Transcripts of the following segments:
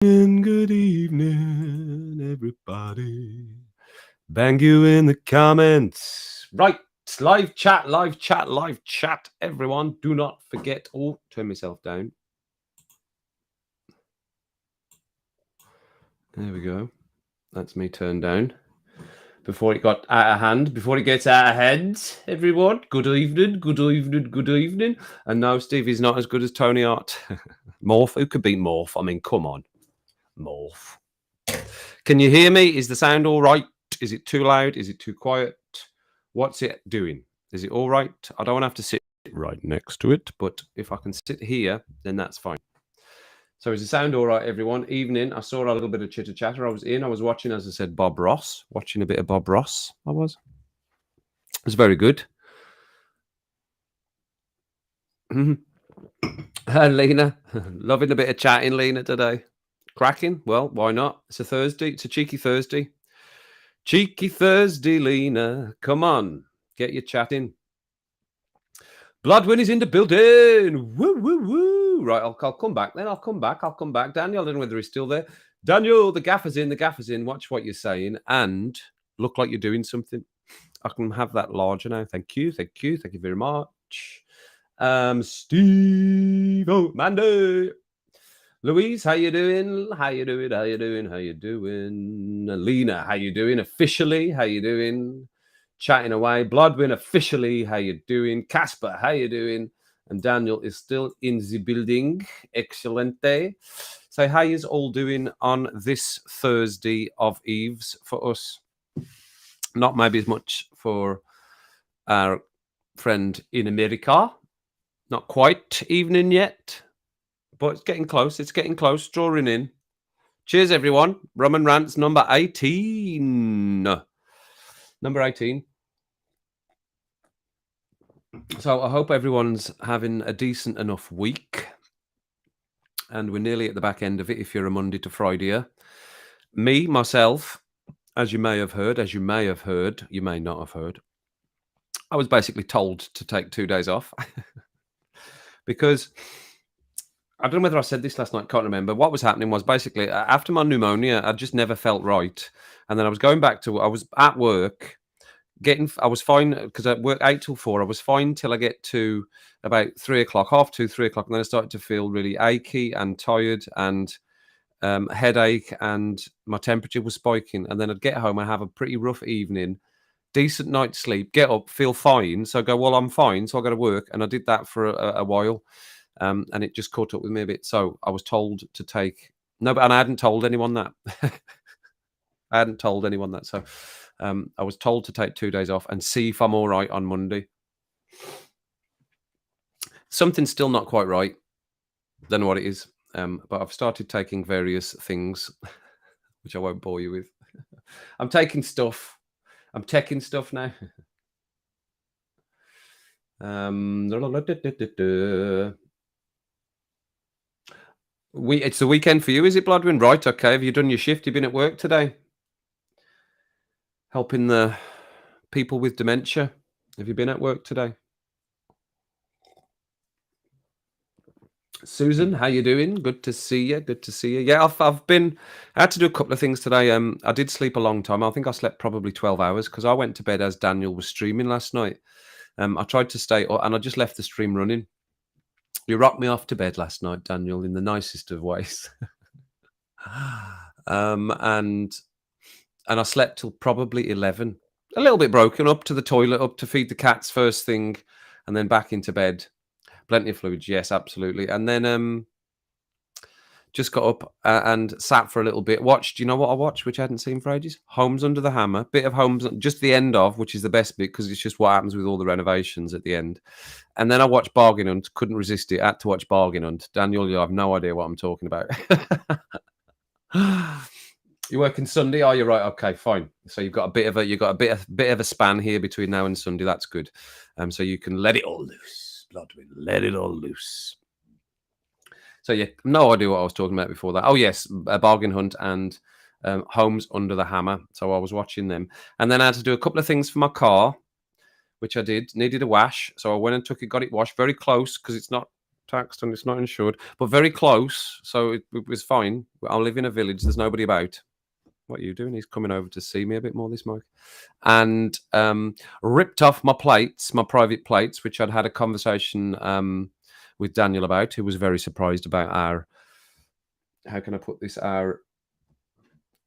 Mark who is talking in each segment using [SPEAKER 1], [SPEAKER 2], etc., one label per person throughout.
[SPEAKER 1] Good evening, everybody. Bang you in the comments. Right, live chat, live chat, live chat. Everyone, do not forget. Oh, turn myself down. There we go. That's me turned down. Before it got out of hand, before it gets out of hand, everyone. Good evening, good evening, good evening. And no, Stevie's not as good as Tony Hart. Morph, who could beat Morph? I mean, come on. Morph. Can you hear me? Is the sound all right? Is it too loud? Is it too quiet? What's it doing? Is it all right? I don't want to have to sit right next to it, but if I can sit here, then that's fine. So is the sound all right, everyone? Evening. I saw a little bit of chitter chatter. I was watching, as I said, Bob Ross. Watching a bit of Bob Ross, I was. It was very good. Lena. Loving a bit of chatting, Lena, today. Cracking? Well, why not? It's a Thursday. It's a cheeky Thursday. Cheeky Thursday, Lena. Come on. Get your chatting. Bloodwin is in the building. Woo, woo, woo. Right, I'll come back then. I'll come back. Daniel, I don't know whether he's still there. Daniel, the gaffer's in. Watch what you're saying and look like you're doing something. I can have that larger now. Thank you very much. Steve, Mandy. Louise, how you doing? Lena, how you doing? Officially, how you doing? Chatting away. Bloodwin, officially, how you doing? Casper, how you doing? And Daniel is still in the building. Excelente. So how you all doing on this Thursday of Eves for us? Not maybe as much for our friend in America. Not quite evening yet. But it's getting close. Drawing in. Cheers, everyone. Rum and Rants number 18. Number 18. So I hope everyone's having a decent enough week. And we're nearly at the back end of it if you're a Monday to Friday. Me, myself, as you may have heard, you may not have heard, I was basically told to take 2 days off. Because I don't know whether I said this last night, can't remember. What was happening was basically after my pneumonia, I just never felt right. And then I was going back to, I was at work, I was fine because I work 8 till 4. I was fine till I get to about 3 o'clock, 2:30, 3 o'clock. And then I started to feel really achy and tired and headache, and my temperature was spiking. And then I'd get home and have a pretty rough evening, decent night's sleep, get up, feel fine. So I go, well, I'm fine. So I go to work. And I did that for a while. And it just caught up with me a bit. So I was told to take and I hadn't told anyone that. So I was told to take 2 days off and see if I'm all right on Monday. Something's still not quite right. Don't know what it is. But I've started taking various things, which I won't bore you with. I'm taking stuff. I'm taking stuff now. It's the weekend for you, is it, Bloodwin? Right, okay. Have you done your shift? You've been at work today? Helping the people with dementia. Have you been at work today? Susan, how you doing? Good to see you. Yeah, I had to do a couple of things today. I did sleep a long time. I think I slept probably 12 hours because I went to bed as Daniel was streaming last night. I tried to stay up and I just left the stream running. You rocked me off to bed last night, Daniel, in the nicest of ways. And I slept till probably 11. A little bit broken, up to the toilet, up to feed the cats first thing, and then back into bed. Plenty of fluids, yes, absolutely. And then just got up and sat for a little bit. Watched, you know what I watched, which I hadn't seen for ages? Homes Under the Hammer. Bit of Homes, just the end of, which is the best bit because it's just what happens with all the renovations at the end. And then I watched Bargain Hunt. Couldn't resist it. Had to watch Bargain Hunt. Daniel, you have no idea what I'm talking about. You're working Sunday? Are you? Right? Okay, fine. So you've got a bit of a span here between now and Sunday. That's good. So you can let it all loose, Bloodwin. Let it all loose. So yeah, no idea what I was talking about before that. Oh yes, Bargain Hunt and Homes Under the Hammer. So I was watching them, and then I had to do a couple of things for my car, which I did. Needed a wash, so I went and got it washed very close because it's not taxed and it's not insured, but very close, so it was fine. I live in a village. There's nobody about. What are you doing? He's coming over to see me a bit more, this Mike. And ripped off my plates, my private plates, which I'd had a conversation with Daniel about, who was very surprised about our, how can I put this, our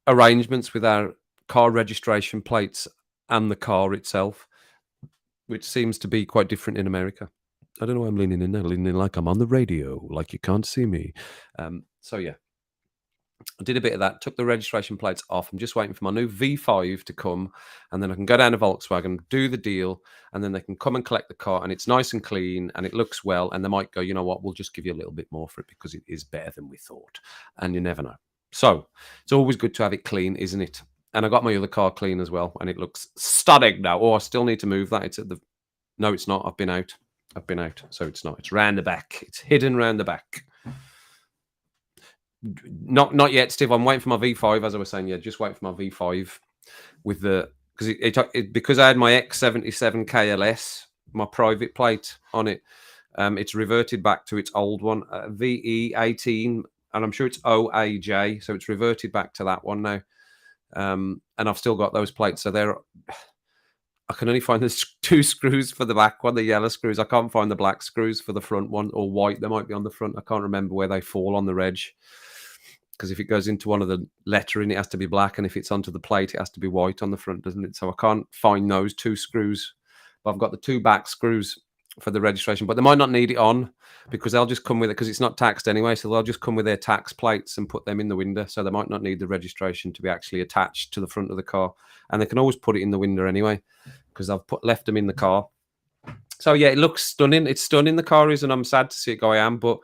[SPEAKER 1] arrangements with our car registration plates and the car itself, which seems to be quite different in America. I don't know why I'm leaning in now, leaning in like I'm on the radio, like you can't see me. So yeah, I did a bit of that, took the registration plates off. I'm just waiting for my new V5 to come, and then I can go down to Volkswagen, do the deal, and then they can come and collect the car, and it's nice and clean, and it looks well, and they might go, you know what, we'll just give you a little bit more for it because it is better than we thought, and you never know. So it's always good to have it clean, isn't it? And I got my other car clean as well, and it looks stunning now. Oh, I still need to move that. It's at the... No, it's not. I've been out. So it's not. It's round the back. It's hidden round the back. Not yet, Steve. I'm waiting for my V5, as I was saying. Yeah, just waiting for my V5 with the... Because I had my X77 KLS, my private plate on it, it's reverted back to its old one, VE18, and I'm sure it's OAJ, so it's reverted back to that one now. And I've still got those plates, so they're... I can only find the 2 screws for the back one, the yellow screws. I can't find the black screws for the front one, or white. They might be on the front. I can't remember where they fall on the reg. Because if it goes into one of the lettering, it has to be black, and if it's onto the plate, it has to be white on the front, doesn't it? So I can't find those 2 screws. But I've got the 2 back screws for the registration, but they might not need it on because they'll just come with it because it's not taxed anyway. So they'll just come with their tax plates and put them in the window. So they might not need the registration to be actually attached to the front of the car, and they can always put it in the window anyway because I've left them in the car. So yeah, it looks stunning. It's stunning, the car is, and I'm sad to see it go. I am, but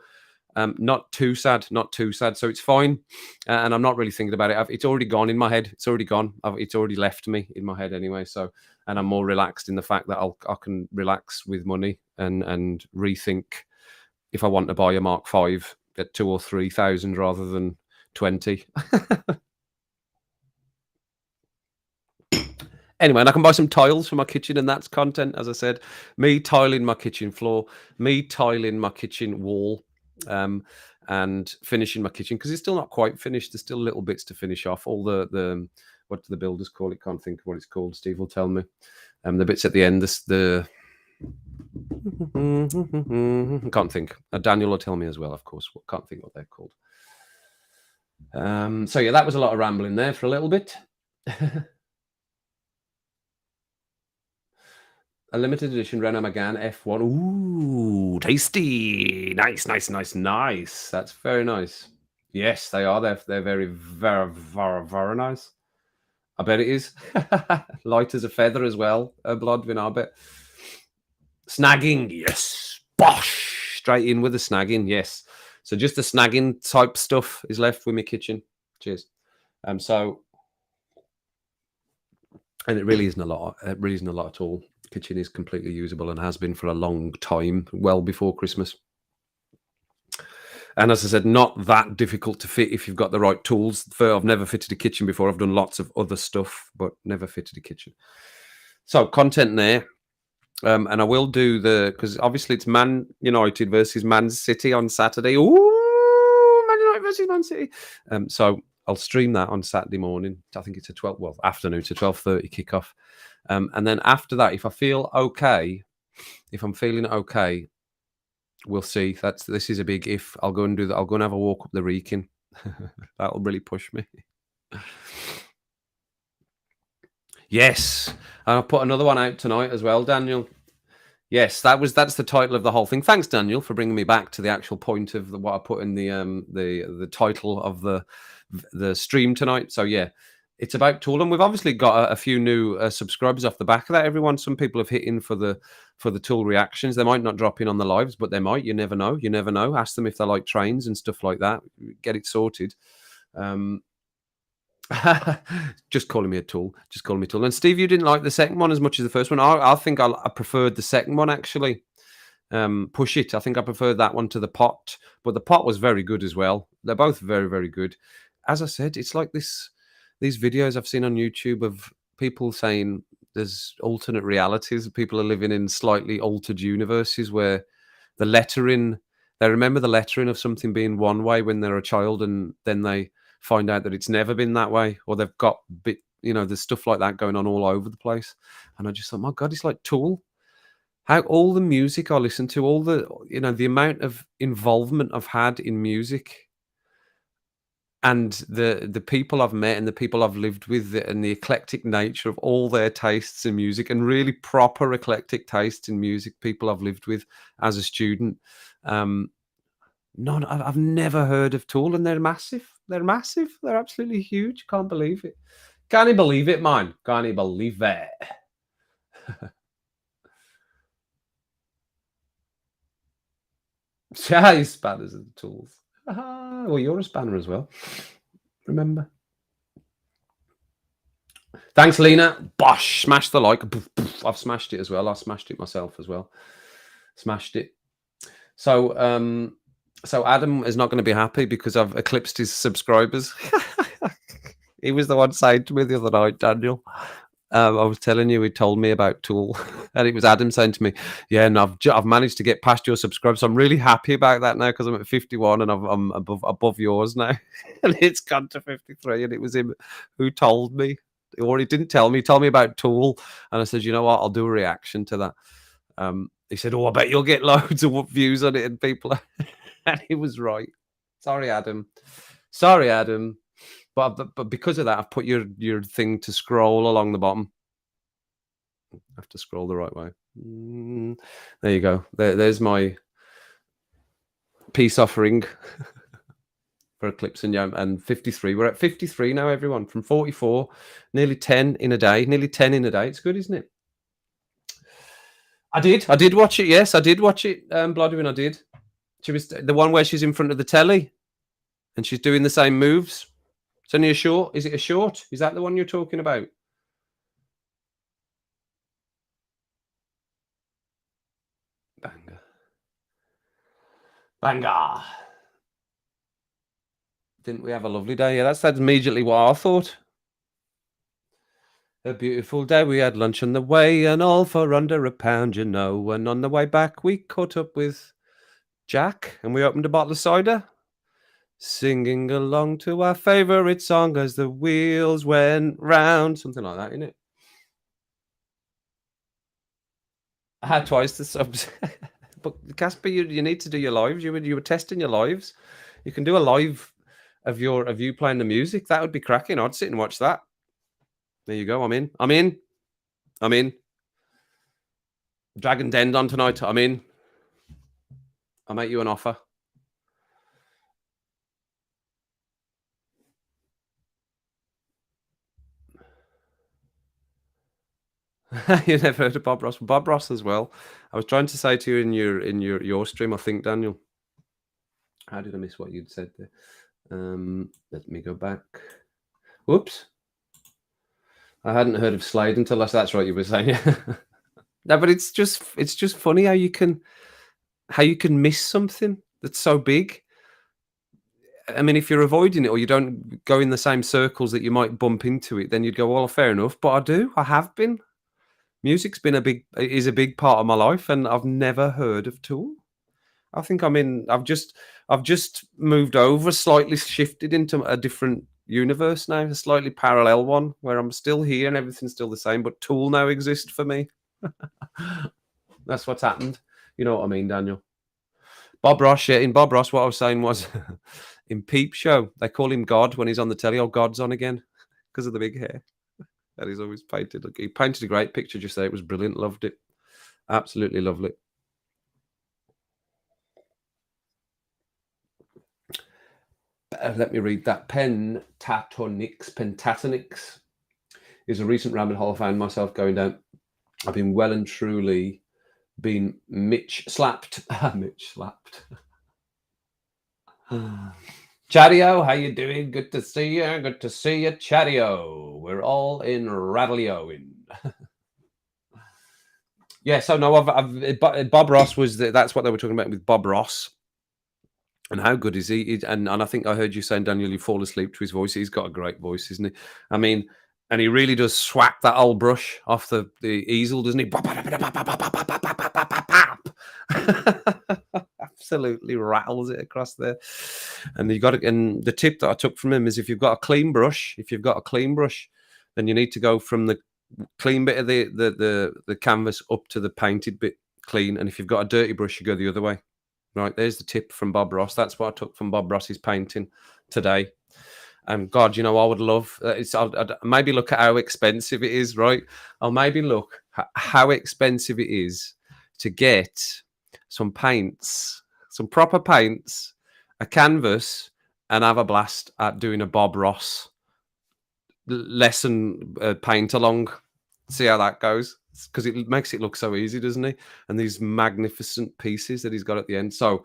[SPEAKER 1] not too sad. So it's fine, and I'm not really thinking about it. It's already gone in my head. It's already gone. It's already left me in my head anyway. So, and I'm more relaxed in the fact that I can relax with money and rethink if I want to buy a Mark V at 2,000 or 3,000 rather than 20. Anyway, and I can buy some tiles for my kitchen, and that's content, as I said. Me tiling my kitchen floor, me tiling my kitchen wall, and finishing my kitchen because it's still not quite finished. There's still little bits to finish off. All the what do the builders call it? Can't think of what it's called. Steve will tell me. The bits at the end. Can't think. Daniel will tell me as well, of course. Can't think what they're called. So yeah, that was a lot of rambling there for a little bit. A limited edition Renault Megane F1. Ooh, tasty. Nice. That's very nice. Yes, they are. They're very, very, very, very nice. I bet it is. Light as a feather as well. Blodvin, I bet. Snagging, yes. Bosh! Straight in with the snagging, yes. So just the snagging type stuff is left with my kitchen. Cheers. So, and it really isn't a lot. It really isn't a lot at all. Kitchen is completely usable and has been for a long time, well before Christmas. And as I said, not that difficult to fit if you've got the right tools. I've never fitted a kitchen before. I've done lots of other stuff, but never fitted a kitchen. So content there. And I will do because obviously it's Man United versus Man City on Saturday. Ooh, Man United versus Man City. So I'll stream that on Saturday morning. I think it's afternoon to 12:30 kickoff. And then after that, if I'm feeling okay, we'll see. This is a big if. I'll go and do that. I'll go and have a walk up the Wrekin. That'll really push me. Yes, and I'll put another one out tonight as well, Daniel. Yes, that's the title of the whole thing. Thanks, Daniel, for bringing me back to the actual point of what I put in the title of the stream tonight. So yeah, it's about tool, and we've obviously got a few new subscribers off the back of that. Everyone, some people have hit in for the tool reactions. They might not drop in on the lives, but they might. You never know. Ask them if they like trains and stuff like that. Get it sorted. Just calling me a tool. And Steve, you didn't like the second one as much as the first one. I think I preferred the second one actually. Push It. I think I preferred that one to the pot, but the pot was very good as well. They're both very, very good. As I said, it's like these videos I've seen on YouTube of people saying there's alternate realities. People are living in slightly altered universes where the lettering They remember the lettering of something being one way when they're a child, and then they find out that it's never been that way, or they've got there's stuff like that going on all over the place. And I just thought, my God, it's like Tool. How all the music I listen to, all the amount of involvement I've had in music, and the people I've met and the people I've lived with, and the eclectic nature of all their tastes in music, and really proper eclectic tastes in music, people I've lived with as a student. Um, None I've never heard of Tool, and they're massive. They're massive. They're absolutely huge. Can't believe it. Can't you believe it, man? Can't you believe it? Yeah, spanners and tools. Well, you're a spanner as well. Remember. Thanks, Lena. Bosh, smash the like. Poof, poof. I've smashed it as well. I smashed it myself as well. Smashed it. So Adam is not going to be happy because I've eclipsed his subscribers. He was the one saying to me the other night, Daniel. I was telling you, he told me about Tool, and it was Adam saying to me, "Yeah, and I've managed to get past your subscribers. So I'm really happy about that now because I'm at 51 and I'm above yours now, and it's gone to 53." And it was him who told me, or he didn't tell me. He told me about Tool, and I said, "You know what? I'll do a reaction to that." He said, "Oh, I bet you'll get loads of views on it," and people, and he was right. Sorry, Adam. Sorry, Adam. But because of that, I've put your thing to scroll along the bottom. I have to scroll the right way. There you go. There's my peace offering for Eclipse and 53. We're at 53 now, everyone, from 44. Nearly 10 in a day. Nearly 10 in a day. It's good, isn't it? I did watch it. Yes, I did watch it. Bloodwin, I did. She was the one where she's in front of the telly and she's doing the same moves. It's only a short. Is it a short? Is that the one you're talking about? Banger. Banger. Didn't we have a lovely day? Yeah, that's immediately what I thought. A beautiful day. We had lunch on the way and all for under £1, you know. And on the way back, we caught up with Jack and we opened a bottle of cider, singing along to our favourite song as the wheels went round. Something like that, innit? I had twice the subs. But Casper, you need to do your lives. You were testing your lives. You can do a live of you playing the music. That would be cracking. I'd sit and watch that. There you go. I'm in. I'm in. I'm in. Dragon Den on tonight. I'm in. I'll make you an offer. You never heard of Bob Ross? Bob Ross as well. I was trying to say to you in your stream, I think, Daniel. How did I miss what you'd said there? Let me go back. Whoops. I hadn't heard of Slade until that's right, you were saying. No, but it's just funny how you can miss something that's so big. I mean, if you're avoiding it or you don't go in the same circles that you might bump into it, then you'd go, well, fair enough. But I have been. Music's been a big part of my life, and I've never heard of Tool. I think I've just moved over, slightly shifted into a different universe now, a slightly parallel one where I'm still here and everything's still the same, but Tool now exists for me. That's what's happened. You know what I mean, Daniel? Bob Ross, yeah, in Bob Ross, what I was saying was in Peep Show, they call him God when he's on the telly. Oh, God's on again because of the big hair that he's always painted. He painted a great picture just there. It was brilliant. Loved it. Absolutely lovely. Let me read that. Pentatonics is a recent rabbit hole I found myself going down. I've been well and truly been Mitch slapped. Mitch slapped. Chadio, how you doing? Good to see you. Good to see you, Chadio. We're all in Radlioing. Yeah, so no, Bob Ross was that's what they were talking about with Bob Ross. And how good is he? And I think I heard you saying, Daniel, you fall asleep to his voice. He's got a great voice, isn't he? I mean, and he really does swap that old brush off the easel, doesn't he? absolutely rattles it across there. And you got to, and the tip that I took from him is if you've got a clean brush, then you need to go from the clean bit of the canvas up to the painted bit clean. And if you've got a dirty brush, you go the other way. Right, there's the tip from Bob Ross. That's what I took from Bob Ross's painting today. And God, you know, I would love I'll maybe look at how expensive it is, right? I'll maybe look at how expensive it is to get some paints, some proper paints, a canvas, and have a blast at doing a Bob Ross lesson paint along. See how that goes, because it makes it look so easy, doesn't it? And these magnificent pieces that he's got at the end. So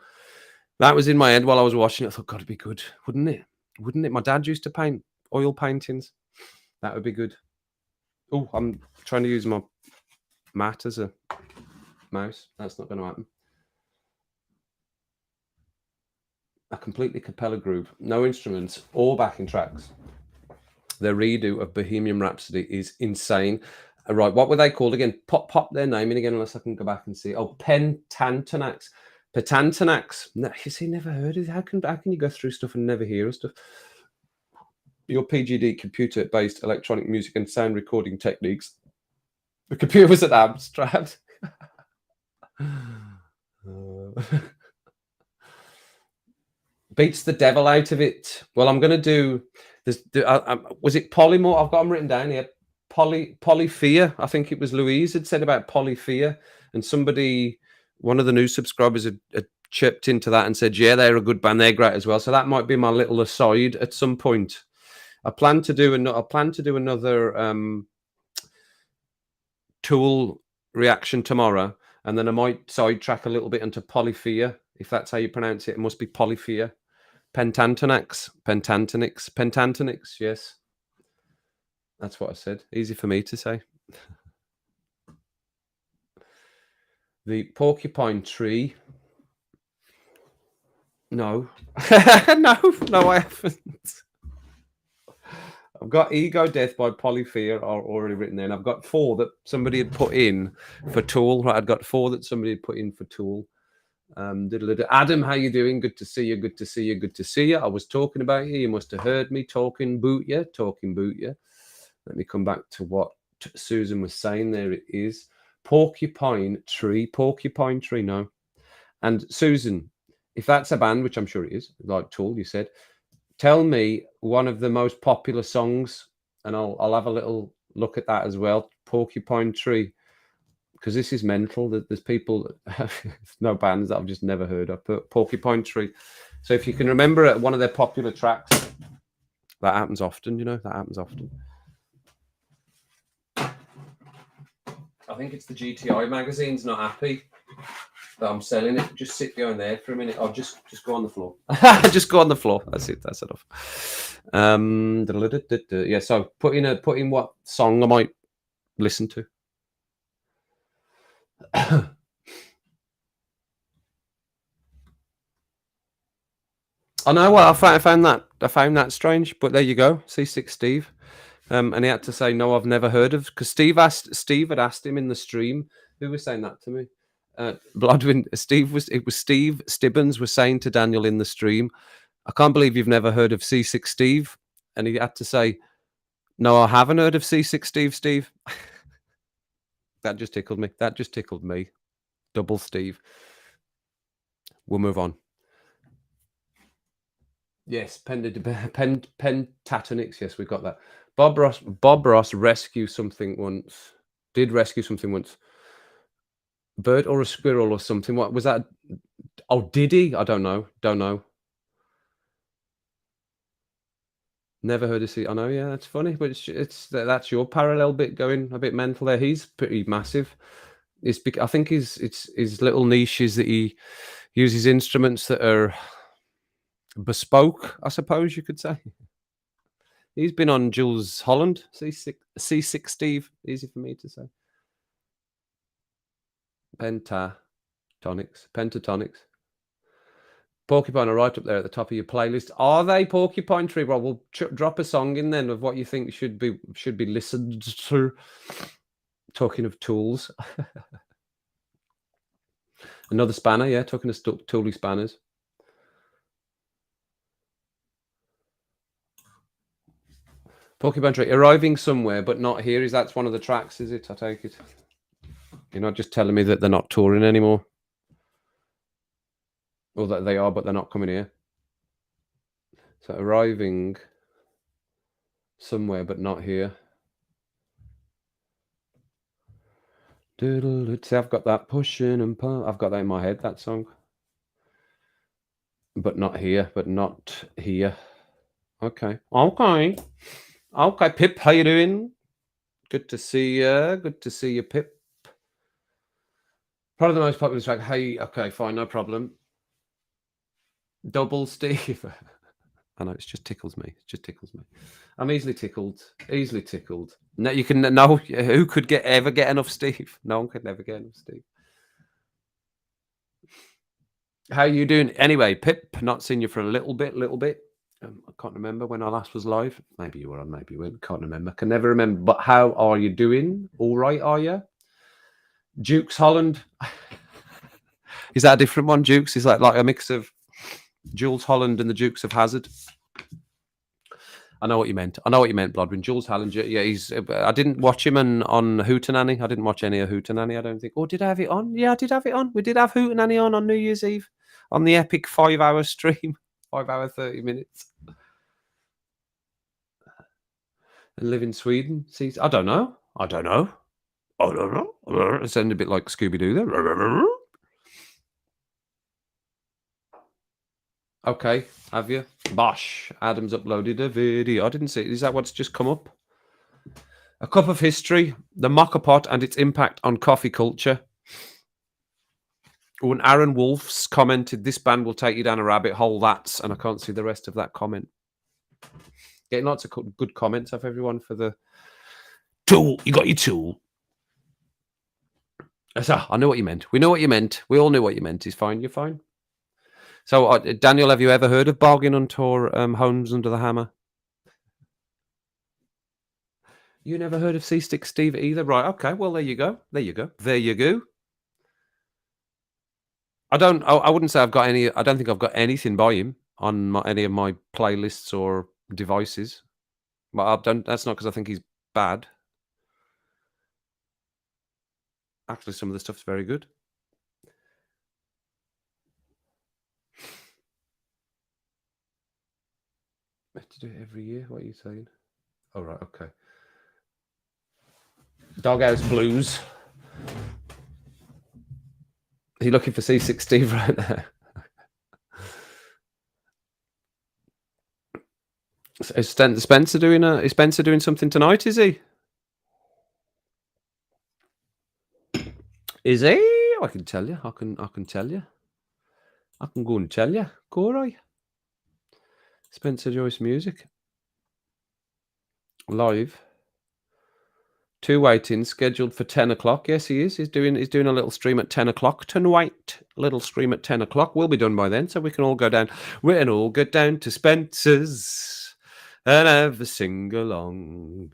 [SPEAKER 1] that was in my head while I was watching it. I thought, God, it'd be good, wouldn't it? Wouldn't it? My dad used to paint oil paintings. That would be good. Oh, I'm trying to use my mat as a mouse. That's not going to happen. A completely cappella group, no instruments or backing tracks. Their redo of Bohemian Rhapsody is insane. Right, what were they called again? Pop their name in again, unless I can go back and see. Oh, Pentantanax. No, you see, never heard of it. How can you go through stuff and never hear of stuff? Your PGD computer-based electronic music and sound recording techniques. The computer was at Amstrad. Beats the devil out of it. Well, I'm going to do this. Was it polymorph? I've got them written down here. Polyphia. I think it was Louise had said about polyphia, and somebody, one of the new subscribers, had chipped into that and said, "Yeah, they're a good band. They're great as well." So that might be my little aside at some point. I plan to do another Tool reaction tomorrow, and then I might sidetrack a little bit into polyphia, if that's how you pronounce it. It must be polyphia. Pentantonix. Yes, that's what I said. Easy for me to say. The porcupine tree. No. no, I haven't. I've got Ego Death by Polyphia already written there, and I've got 4 that somebody had put in for Tool. Right, I've got 4 that somebody had put in for Tool. Adam, how you doing? Good to see you. Good to see you. Good to see you. I was talking about you. You must have heard me talking boot you. Let me come back to what Susan was saying. There it is. Porcupine tree. No. And Susan, if that's a band, which I'm sure it is, like Tool, you said, tell me one of the most popular songs, and I'll have a little look at that as well. Porcupine Tree, because this is mental. That there's people, no bands that I've just never heard of. But Porcupine Tree. So if you can remember one of their popular tracks, that happens often. You know, that happens often. I think it's the GTI magazine's not happy that I'm selling it. Just sit down there for a minute. I'll just go on the floor. Just go on the floor. That's it. That's enough. Yeah. So put in what song I might listen to. I know. Well, I found that strange, but there you go. C6 Steve. And he had to say, no, I've never heard of, because Steve had asked him in the stream. Who was saying that to me? Bloodwind. Steve Stibbons was saying to Daniel in the stream, I can't believe you've never heard of C6 Steve. And he had to say, no, I haven't heard of C6 Steve. That just tickled me. Double Steve. We'll move on. Yes, Pentatonix. Yes, we've got that. Bob Ross did rescue something once. Bird or a squirrel or something. What was that? Oh, did he? I don't know. Never heard of it. I know. Yeah, that's funny, but that's your parallel bit going a bit mental there. He's pretty massive. I think it's his little niches that he uses instruments that are bespoke, I suppose you could say. He's been on Jules Holland, C6 Steve. Easy for me to say. Pentatonics. Porcupine are right up there at the top of your playlist. Are they? Porcupine Tree? Well, we'll drop a song in then of what you think should be listened to. Talking of tools. Another spanner, yeah, tucking a tooly spanners. Porcupine Tree, arriving somewhere but not here. Is that's one of the tracks, is it? I take it. You're not just telling me that they're not touring anymore? Or that they are, but they're not coming here. So arriving somewhere but not here. Doodle, see, I've got that pushing and pull. I've got that in my head, that song. But not here, but not here. Okay. Okay. Okay, Pip, how you doing? Good to see you. Good to see you, Pip. Probably the most popular track. Hey, okay, fine, no problem. Double Steve. I know, it just tickles me. It just tickles me. I'm easily tickled. Easily tickled. No, you can no. Who could ever get enough Steve? No one could never get enough Steve. How you doing? Anyway, Pip, not seen you for a little bit. I can't remember when I last was live. Maybe you were on, maybe you weren't. Can't remember. Can never remember. But how are you doing? All right, are you? Dukes Holland. Is that a different one? Dukes is like a mix of Jules Holland and the Dukes of Hazzard. I know what you meant. Blodwin. Jules Holland. Yeah, he's. I didn't watch him on Hootenanny. I didn't watch any of Hootenanny, I don't think. Or did I have it on? Yeah, I did have it on. We did have Hootenanny on New Year's Eve on the epic 5-hour stream, 5 hour 30 minutes. And live in Sweden. See, I don't know. It sounded a bit like Scooby Doo there. Okay, have you? Bosh. Adam's uploaded a video. I didn't see it. Is that what's just come up? A Cup of History, the Mocha Pot and its impact on coffee culture. When Aaron Wolf's commented, this band will take you down a rabbit hole, that's, and I can't see the rest of that comment. Getting lots of good comments off everyone for the tool. You got your tool. I know what you meant. We know what you meant. We all knew what you meant. It's fine. You're fine. So, Daniel, have you ever heard of Bargain Hunt or Homes Under the Hammer? You never heard of C-Stick Steve either? Right, okay. Well, there you go. I wouldn't say I've got any. I don't think I've got anything by him on any of my playlists or devices. But I don't. That's not because I think he's bad. Actually, some of the stuff's very good. I have to do it every year. What are you saying? Oh, right, okay. Doghouse Blues. Are you looking for C6 Steve right there? Is Spencer doing something tonight? Is he? Is he? I can tell you. I can tell you. I can go and tell you. Go right. Spencer Joyce Music. Live. 2 waiting scheduled for 10 o'clock. Yes, he is. He's doing a little stream at 10 o'clock tonight. Little stream at 10 o'clock. We'll be done by then, so we can all go down. We can all get down to Spencer's and have a sing along.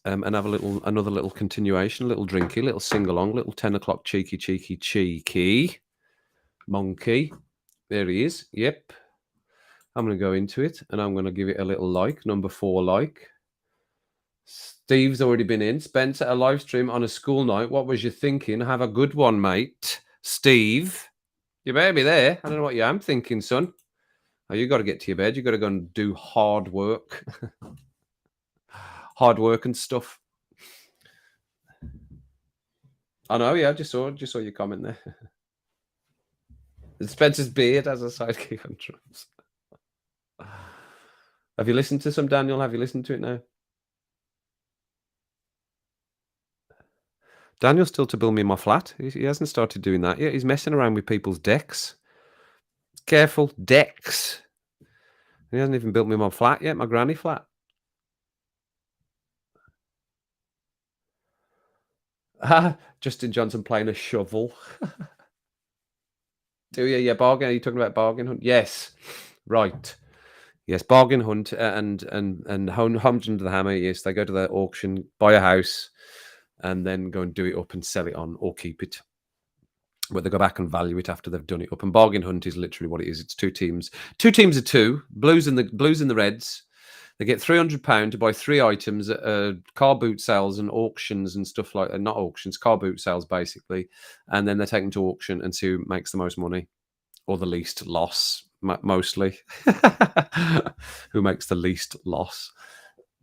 [SPEAKER 1] And have another little continuation, a little drinky, little sing along, little 10 o'clock cheeky monkey. There he is. Yep. I'm going to go into it and I'm going to give it a little like, number 4 like. Steve's already been in. Spencer, a live stream on a school night. What was you thinking? Have a good one, mate. Steve, you better be there. I don't know what you am thinking, son. Oh, you got to get to your bed. You got to go and do hard work. Hard work and stuff. I know, yeah. Just saw your comment there. Spencer's beard as a sidekick on drums. Have you listened to some, Daniel? Have you listened to it now? Daniel's still to build me my flat. He hasn't started doing that yet. He's messing around with people's decks. Careful, decks. He hasn't even built me my flat yet, my granny flat. Justin Johnson playing a shovel. Do you? Yeah, bargain. Are you talking about Bargain Hunt? Yes. Right. Yes, Bargain Hunt and Homes Under the Hammer. Yes, they go to the auction, buy a house, and then go and do it up and sell it on or keep it. but they go back and value it after they've done it up. And bargain hunt is literally what it is. It's two teams of two, blues and the reds. They get £300 to buy 3 items at car boot sales and auctions and stuff like that. Not auctions, car boot sales basically. And then they take them to auction and see who makes the most money or the least loss, mostly. Who makes the least loss.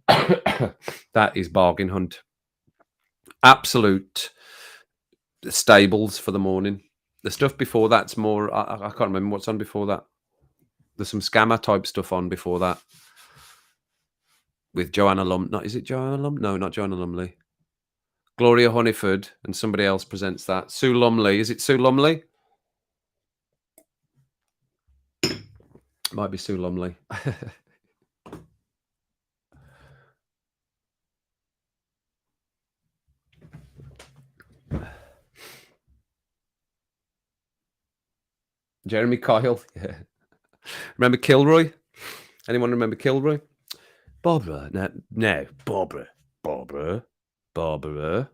[SPEAKER 1] That is bargain hunt. Absolute stables for the morning. The stuff before that's more, I can't remember what's on before that. There's some scammer type stuff on before that. With Joanna is it Joanna Lum? No, not Joanna Lumley. Gloria Honeyford and somebody else presents that. Sue Lumley. Is it Sue Lumley? Might be Sue Lumley. Jeremy Kyle. Yeah. Remember Kilroy? Anyone remember Kilroy? Barbara. No. Barbara.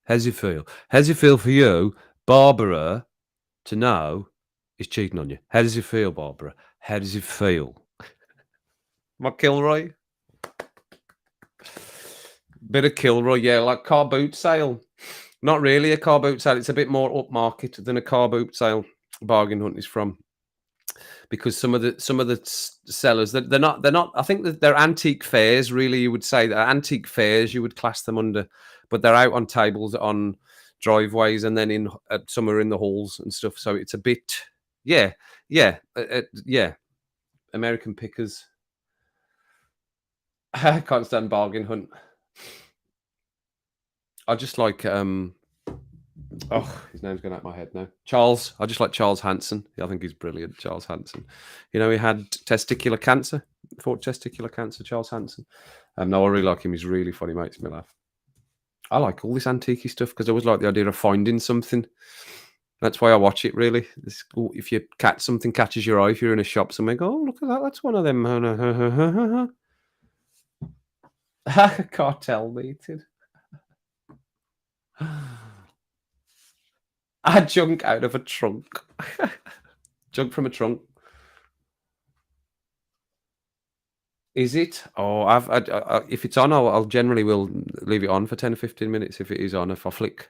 [SPEAKER 1] How's it feel? How's it feel for you, Barbara, to know he's cheating on you? How does it feel, Barbara? How does it feel? What Kilroy? Bit of Kilroy, yeah, like car boot sale. Not really a car boot sale. It's a bit more upmarket than a car boot sale. Bargain hunt is from, because some of the sellers, they're not. I think that they're antique fairs. Really, you would say that antique fairs. You would class them under, but they're out on tables on driveways and then in somewhere in the halls and stuff. So it's a bit, yeah. American pickers. I can't stand bargain hunt. I just like his name's going out my head now. Charles. I just like Charles Hanson. I think he's brilliant, Charles Hanson. You know, he had testicular cancer. Fought testicular cancer, Charles Hanson. No, I really like him. He's really funny, makes me laugh. I like all this antique stuff because I always like the idea of finding something. That's why I watch it, really. If you catch something catches your eye, if you're in a shop somewhere, go, oh, look at that. That's one of them. Cartel meeting. A junk out of a trunk. Junk from a trunk. Is it? Oh, if it's on, I'll generally will leave it on for 10 or 15 minutes if it is on, if I flick.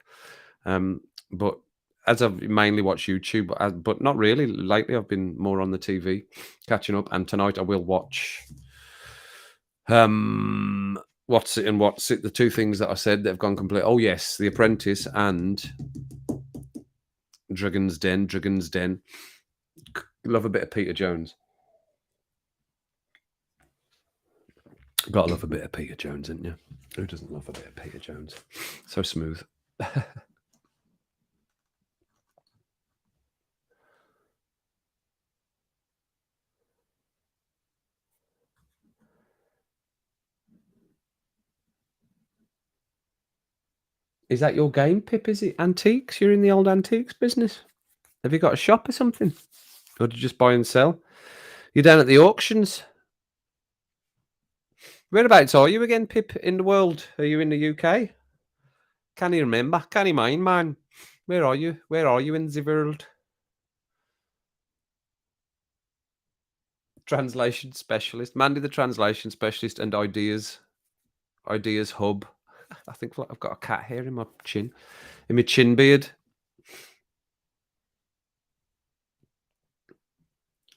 [SPEAKER 1] But as I've mainly watched YouTube, but not really. Lately, I've been more on the TV, catching up. And tonight I will watch What's It? The two things that I said that have gone complete. Oh, yes, The Apprentice and Dragon's Den. Love a bit of Peter Jones. Gotta love a bit of Peter Jones, didn't you? Who doesn't love a bit of Peter Jones? So smooth. Is that your game, Pip? Is it antiques? You're in the old antiques business? Have you got a shop or something? Or do you just buy and sell? You're down at the auctions? Whereabouts are you again, Pip, in the world? Are you in the UK? Can you remember? Can you mind, man? Where are you? Where are you in the world? Translation specialist. Mandy the translation specialist and ideas hub. I think I've got a cat hair in my chin beard.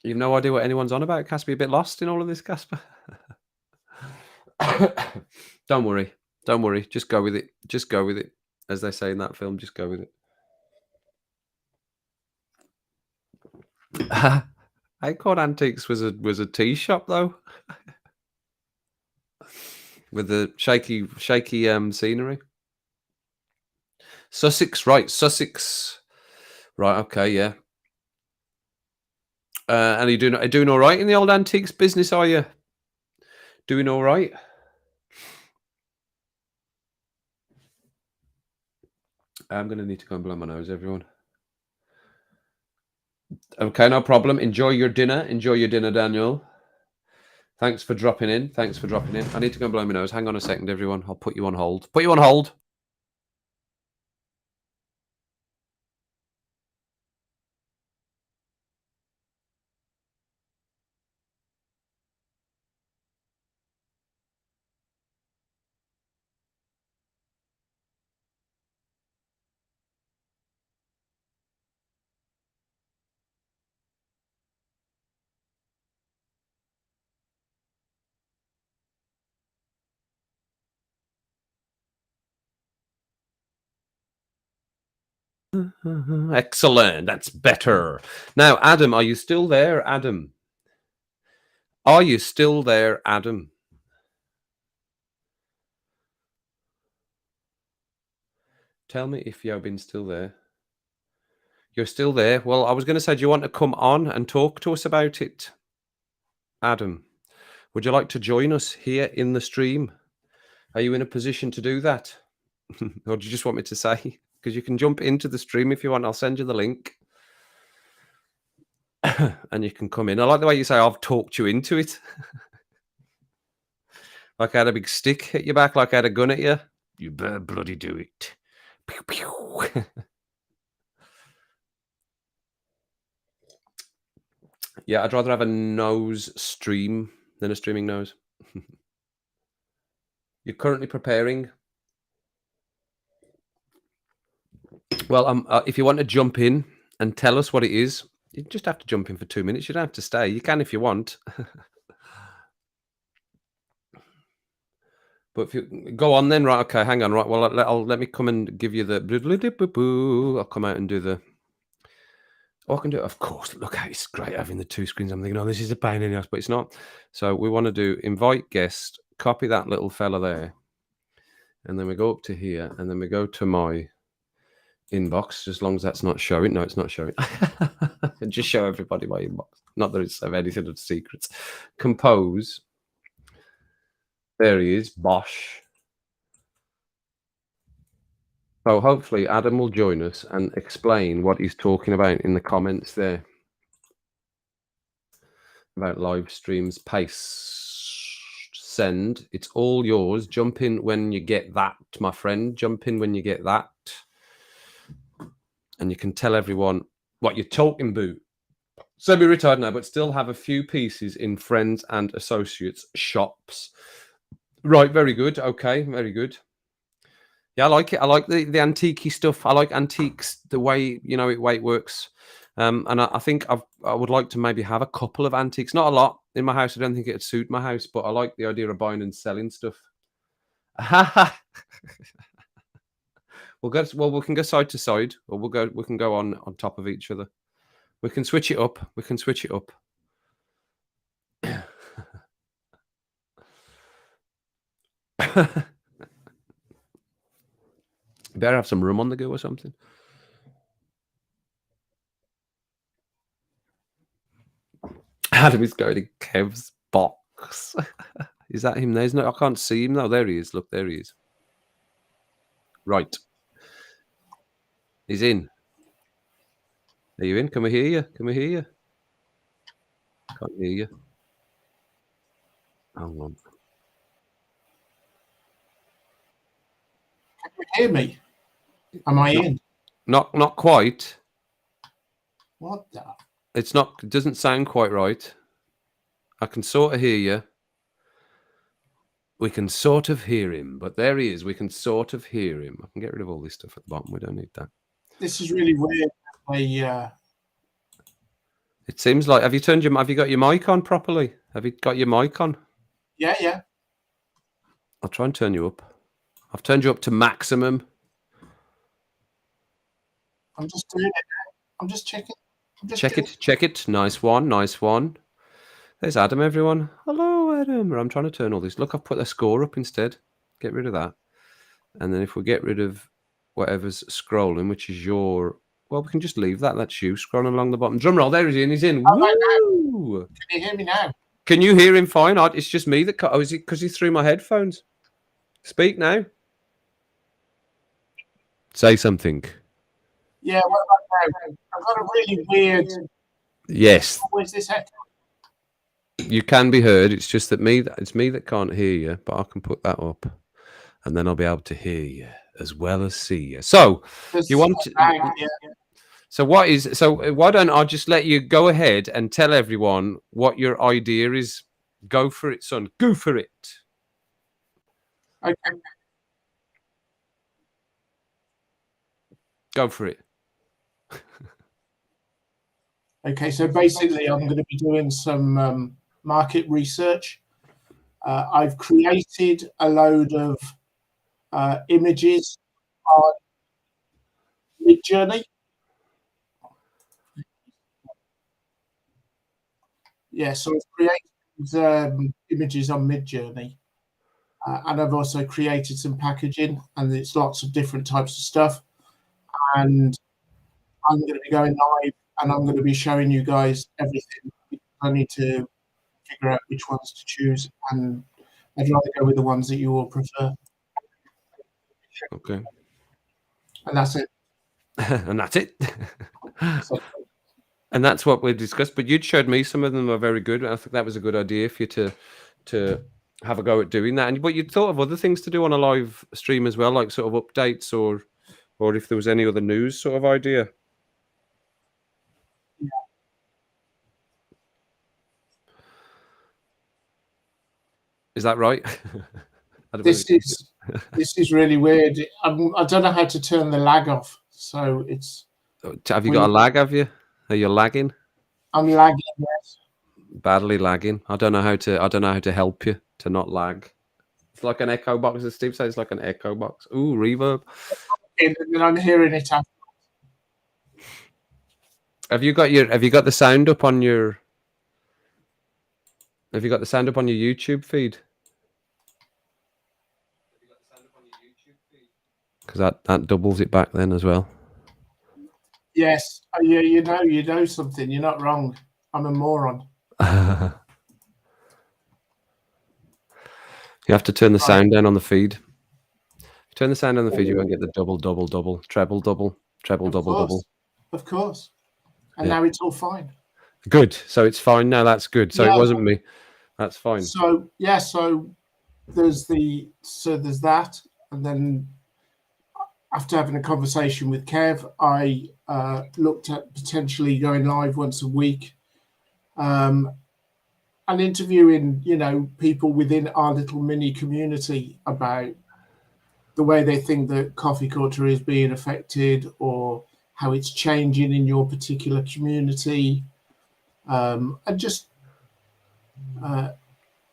[SPEAKER 1] You've no idea what anyone's on about. Casper, be a bit lost in all of this, Casper. Don't worry. Just go with it. As they say in that film, just go with it. I thought Antiques was a tea shop though. With the shaky scenery. Sussex, right? Sussex. Right, okay, yeah. And are you doing all right in the old antiques business, are you? Doing all right? I'm going to need to go and blow my nose, everyone. Okay, no problem. Enjoy your dinner, Daniel. Thanks for dropping in. I need to go and blow my nose. Hang on a second, everyone. I'll put you on hold. Excellent. That's better. Now, Adam, are you still there, Adam? Are you still there, Adam? Tell me if Yobin's still there. You're still there. Well, I was going to say, do you want to come on and talk to us about it, Adam? Would you like to join us here in the stream? Are you in a position to do that? Or do you just want me to say? Because you can jump into the stream if you want. I'll send you the link. And you can come in. I like the way you say, I've talked you into it. Like I had a big stick at your back, like I had a gun at you. You better bloody do it. Pew, pew. Yeah, I'd rather have a nose stream than a streaming nose. You're currently preparing. Well, if you want to jump in and tell us what it is, you just have to jump in for 2 minutes. You don't have to stay. You can if you want. But if you go on then, right? Okay, hang on. Right. Well, let me come and give you the. I'll come out and do the. Oh, I can do it. Of course. Look, it's great having the two screens. I'm thinking, oh, this is a pain in the ass, but it's not. So we want to do invite guest. Copy that little fella there, and then we go up to here, and then we go to my inbox. As long as that's not showing. No, it's not showing. Just show everybody my inbox. Not that it's of anything of secrets. Compose. There he is, Bosch. So hopefully Adam will join us and explain what he's talking about in the comments there. About live streams, paste, send. It's all yours. Jump in when you get that, my friend. Jump in when you get that. And you can tell everyone what you're talking about. Semi-retired now, but still have a few pieces in friends and associates shops. Right, very good. Okay, very good. Yeah, I like it. I like the antique-y stuff. I like antiques, the way way it works. And I think I would like to maybe have a couple of antiques. Not a lot in my house. I don't think it'd suit my house, but I like the idea of buying and selling stuff. We can go side to side, or we can go on top of each other. We can switch it up. We can switch it up. Better have some room on the go or something. Adam is going to Kev's box. Is that him? There's no. I can't see him. No, there he is. Look, there he is. Right. He's in. Are you in? Can we hear you? Can we hear you? Can't hear you. Hang on.
[SPEAKER 2] Can you hear me? Am I in?
[SPEAKER 1] Not quite.
[SPEAKER 2] What the?
[SPEAKER 1] It's not. It doesn't sound quite right. I can sort of hear you. We can sort of hear him, but there he is. We can sort of hear him. I can get rid of all this stuff at the bottom. We don't need that.
[SPEAKER 2] This is really weird.
[SPEAKER 1] It seems like. Have you got your mic on properly? Have you got your mic on?
[SPEAKER 2] Yeah.
[SPEAKER 1] I'll try and turn you up. I've turned you up to maximum.
[SPEAKER 2] I'm just doing it. I'm just checking.
[SPEAKER 1] Check it. Nice one. There's Adam, everyone. Hello, Adam. I'm trying to turn all this. Look, I've put the score up instead. Get rid of that. And then if we get rid of whatever's scrolling, which is your... Well, we can just leave that. That's you scrolling along the bottom. Drum roll. There he is. He's in. Woo!
[SPEAKER 2] Can you hear me now?
[SPEAKER 1] Can you hear him fine? It's just me that... Oh, is it because he threw my headphones? Speak now. Say something.
[SPEAKER 2] Yeah, what about now? I've got a really weird...
[SPEAKER 1] Yes.
[SPEAKER 2] How is this echo?
[SPEAKER 1] You can be heard. It's just that it's me that can't hear you, but I can put that up, and then I'll be able to hear you as well as see you. So you want to, so why don't I just let you go ahead and tell everyone what your idea is? Go for it, son. Go for it.
[SPEAKER 2] Okay.
[SPEAKER 1] Go for it.
[SPEAKER 2] Okay, so basically I'm going to be doing some market research. I've created a load of images on Midjourney. Yeah, so I've created images on Midjourney, and I've also created some packaging, and it's lots of different types of stuff. And I'm going to be going live, and I'm going to be showing you guys everything. I need to figure out which ones to choose, and I'd rather go with the ones that you all prefer.
[SPEAKER 1] Okay.
[SPEAKER 2] And that's it.
[SPEAKER 1] And that's it.
[SPEAKER 2] So,
[SPEAKER 1] And that's what we discussed. But you'd showed me some of them are very good. I think that was a good idea for you to have a go at doing that. And but you'd thought of other things to do on a live stream as well, like sort of updates or if there was any other news sort of idea.
[SPEAKER 2] yeah.
[SPEAKER 1] Is that right?
[SPEAKER 2] This is really weird. I don't know how to turn the lag off, so it's.
[SPEAKER 1] Have you got a lag? Have you? Are you lagging?
[SPEAKER 2] I'm lagging. Yes.
[SPEAKER 1] Badly lagging. I don't know how to help you to not lag. It's like an echo box, as Steve says. It's like an echo box. Ooh, reverb.
[SPEAKER 2] And then I'm hearing it after.
[SPEAKER 1] Have you got the sound up on your? Have you got the sound up on your YouTube feed? Because that doubles it back then as well.
[SPEAKER 2] Yes. Yeah, you know something. You're not wrong. I'm a moron.
[SPEAKER 1] You have to turn the sound down on the feed. If you turn the sound on the feed, you won't get the double, treble, double, double.
[SPEAKER 2] Of course. And now it's all fine.
[SPEAKER 1] Good. So it's fine now. That's good. So
[SPEAKER 2] Yeah.
[SPEAKER 1] it wasn't me. That's fine.
[SPEAKER 2] So yeah. So there's that, and then after having a conversation with Kev, I looked at potentially going live once a week, and interviewing, people within our little mini community about the way they think that coffee culture is being affected or how it's changing in your particular community, and just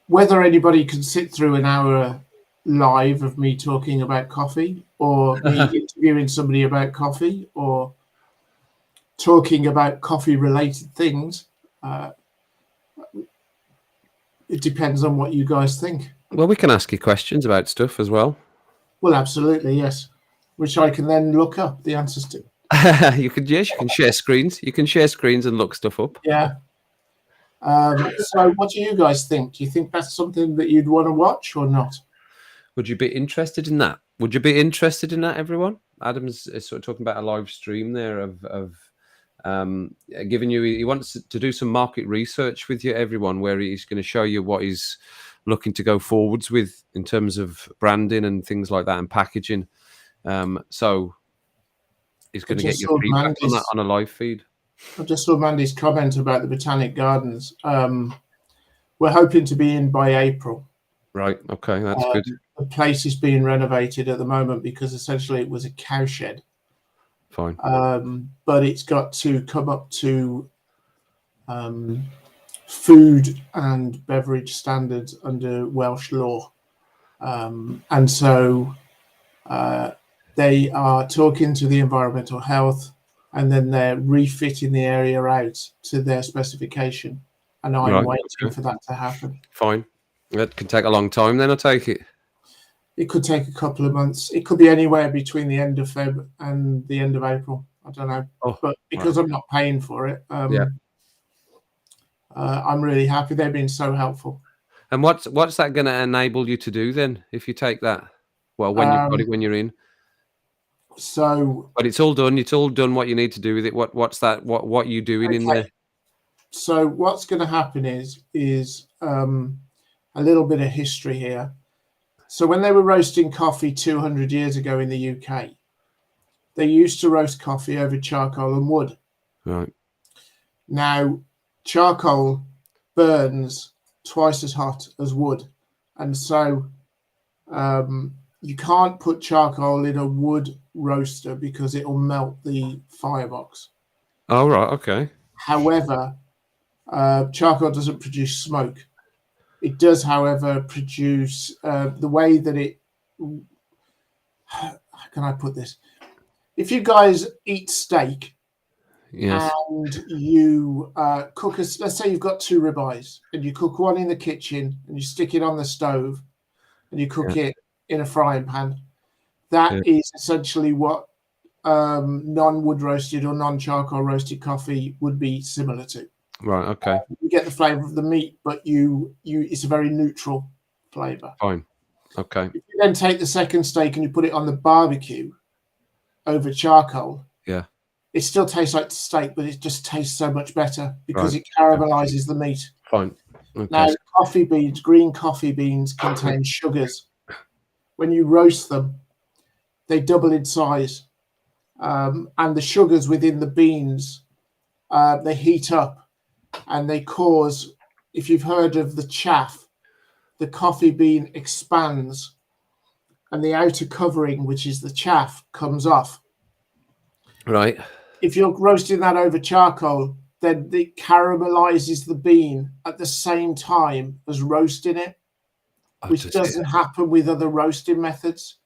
[SPEAKER 2] whether anybody can sit through an hour live of me talking about coffee or me interviewing somebody about coffee or talking about coffee related things. It depends on what you guys think.
[SPEAKER 1] Well, we can ask you questions about stuff as well.
[SPEAKER 2] Well, absolutely, yes. Which I can then look up the answers to.
[SPEAKER 1] You can share screens. You can share screens and look stuff up.
[SPEAKER 2] Yeah. So what do you guys think? Do you think that's something that you'd want to watch or not?
[SPEAKER 1] Would you be interested in that? Would you be interested in that, everyone? Adam's sort of talking about a live stream there of giving you. He wants to do some market research with you, everyone, where he's going to show you what he's looking to go forwards with in terms of branding and things like that and packaging. So he's going to get your feedback on that on a live feed.
[SPEAKER 2] I just saw Mandy's comment about the Botanic Gardens. We're hoping to be in by April.
[SPEAKER 1] Right. Okay, that's good.
[SPEAKER 2] The place is being renovated at the moment because essentially it was a cowshed.
[SPEAKER 1] Fine.
[SPEAKER 2] But it's got to come up to food and beverage standards under Welsh law. And so they are talking to the environmental health, and then they're refitting the area out to their specification. And I'm waiting for that to happen.
[SPEAKER 1] Fine. That can take a long time then, I take it.
[SPEAKER 2] It could take a couple of months. It could be anywhere between the end of Feb and the end of April. I don't know. But because I'm not paying for it, I'm really happy. They've been so helpful.
[SPEAKER 1] And what's that going to enable you to do then if you take that? Well, when you've got it, when you're in.
[SPEAKER 2] So,
[SPEAKER 1] but it's all done. It's all done. What you need to do with it. What's that? What are you doing in there?
[SPEAKER 2] So what's going to happen is a little bit of history here. So when they were roasting coffee 200 years ago in the UK, they used to roast coffee over charcoal and wood.
[SPEAKER 1] Right.
[SPEAKER 2] Now, charcoal burns twice as hot as wood, and so you can't put charcoal in a wood roaster because it will melt the firebox.
[SPEAKER 1] Oh, right. Okay.
[SPEAKER 2] However, charcoal doesn't produce smoke. It does, however, produce the way that it. How can I put this? If you guys eat steak,
[SPEAKER 1] Yes.
[SPEAKER 2] and you cook us. Let's say you've got 2 ribeyes, and you cook one in the kitchen, and you stick it on the stove, and you cook it in a frying pan. That is essentially what non-wood roasted or non-charcoal roasted coffee would be similar to.
[SPEAKER 1] Right. Okay.
[SPEAKER 2] You get the flavour of the meat, but it's a very neutral flavour.
[SPEAKER 1] Fine. Okay.
[SPEAKER 2] If you then take the second steak and you put it on the barbecue over charcoal,
[SPEAKER 1] Yeah.
[SPEAKER 2] it still tastes like steak, but it just tastes so much better because
[SPEAKER 1] Right.
[SPEAKER 2] it caramelizes the meat.
[SPEAKER 1] Fine. Okay.
[SPEAKER 2] Now, coffee beans, green coffee beans contain sugars. When you roast them, they double in size. And the sugars within the beans, they heat up and they cause, if you've heard of the chaff, the coffee bean expands and the outer covering, which is the chaff, comes off.
[SPEAKER 1] Right.
[SPEAKER 2] If you're roasting that over charcoal, then it caramelizes the bean at the same time as roasting it, which doesn't happen with other roasting methods.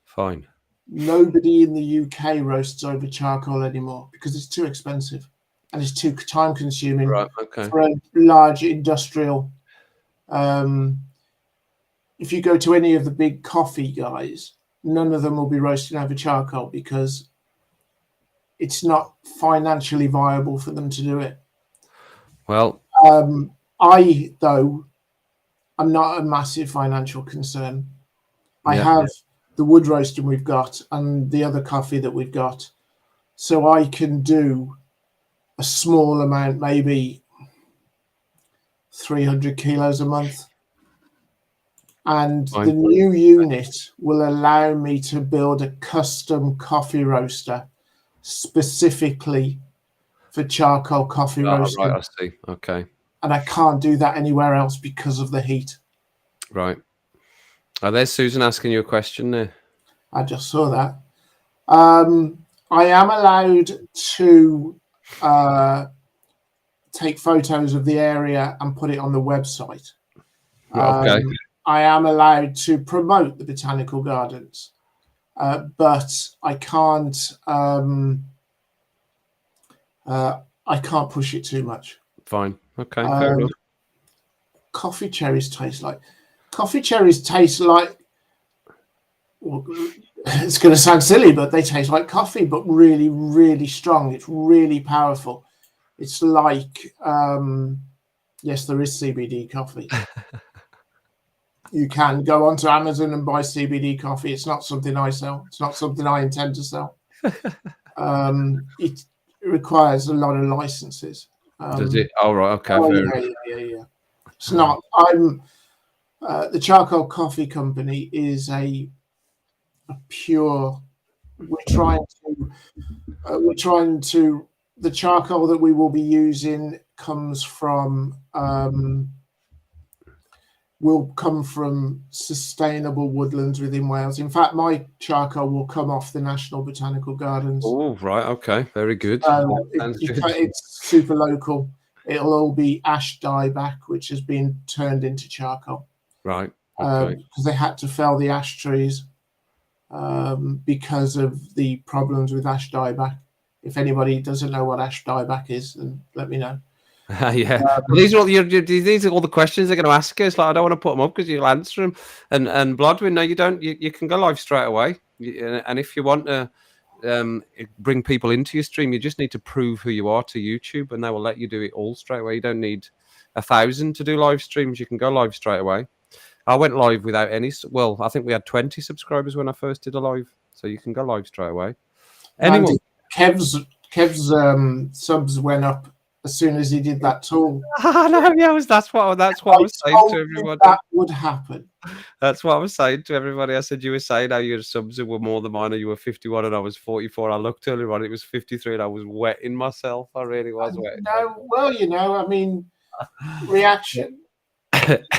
[SPEAKER 1] Fine.
[SPEAKER 2] Nobody in the UK roasts over charcoal anymore because it's too expensive and it's too time consuming for a large industrial. If you go to any of the big coffee guys, none of them will be roasting over charcoal because it's not financially viable for them to do it.
[SPEAKER 1] Well,
[SPEAKER 2] I, though, I'm not a massive financial concern. I have the wood roasting we've got and the other coffee that we've got. So I can do a small amount, maybe 300 kilos a month. And the new unit will allow me to build a custom coffee roaster specifically for charcoal coffee roasting.
[SPEAKER 1] Right, I see. Okay.
[SPEAKER 2] And I can't do that anywhere else because of the heat.
[SPEAKER 1] Right. There's Susan asking you a question there.
[SPEAKER 2] I just saw that. I am allowed to take photos of the area and put it on the website.
[SPEAKER 1] Okay.
[SPEAKER 2] I am allowed to promote the botanical gardens, but I can't push it too much.
[SPEAKER 1] Fine. Okay. Fair enough.
[SPEAKER 2] Coffee cherries taste like. Well, it's going to sound silly, but they taste like coffee, but really, really strong. It's really powerful. It's like, yes, there is CBD coffee. You can go onto Amazon and buy CBD coffee. It's not something I sell. It's not something I intend to sell. It requires a lot of licenses.
[SPEAKER 1] Does it? Oh, right. Okay.
[SPEAKER 2] Yeah. It's not. The Charcoal Coffee Company is a pure. We're trying to. The charcoal that we will be using will come from sustainable woodlands within Wales. In fact, my charcoal will come off the National Botanical Gardens.
[SPEAKER 1] Oh, right. Okay. Very good.
[SPEAKER 2] It's super local. It'll all be ash dieback, which has been turned into charcoal.
[SPEAKER 1] Right. Okay.
[SPEAKER 2] Because they had to fell the ash trees because of the problems with ash dieback. If anybody doesn't know what ash dieback is, then let me know.
[SPEAKER 1] Yeah, these are all the questions they're going to ask us. Like, I don't want to put them up because you'll answer them. And Blodwin, no, you don't. You can go live straight away. And if you want to bring people into your stream, you just need to prove who you are to YouTube, and they will let you do it all straight away. You don't need 1,000 to do live streams. You can go live straight away. I went live without any. Well, I think we had 20 subscribers when I first did a live, so you can go live straight away. Anyone?
[SPEAKER 2] Kev's subs went up as soon as he did that tool.
[SPEAKER 1] No, yeah, that's what I was saying to everybody.
[SPEAKER 2] That would happen.
[SPEAKER 1] That's what I was saying to everybody. I said, you were saying how your subs were more than mine, and you were 51 and I was 44. I looked earlier on, it was 53, and I was wetting myself. I really was wetting.
[SPEAKER 2] No, well, I mean, reaction.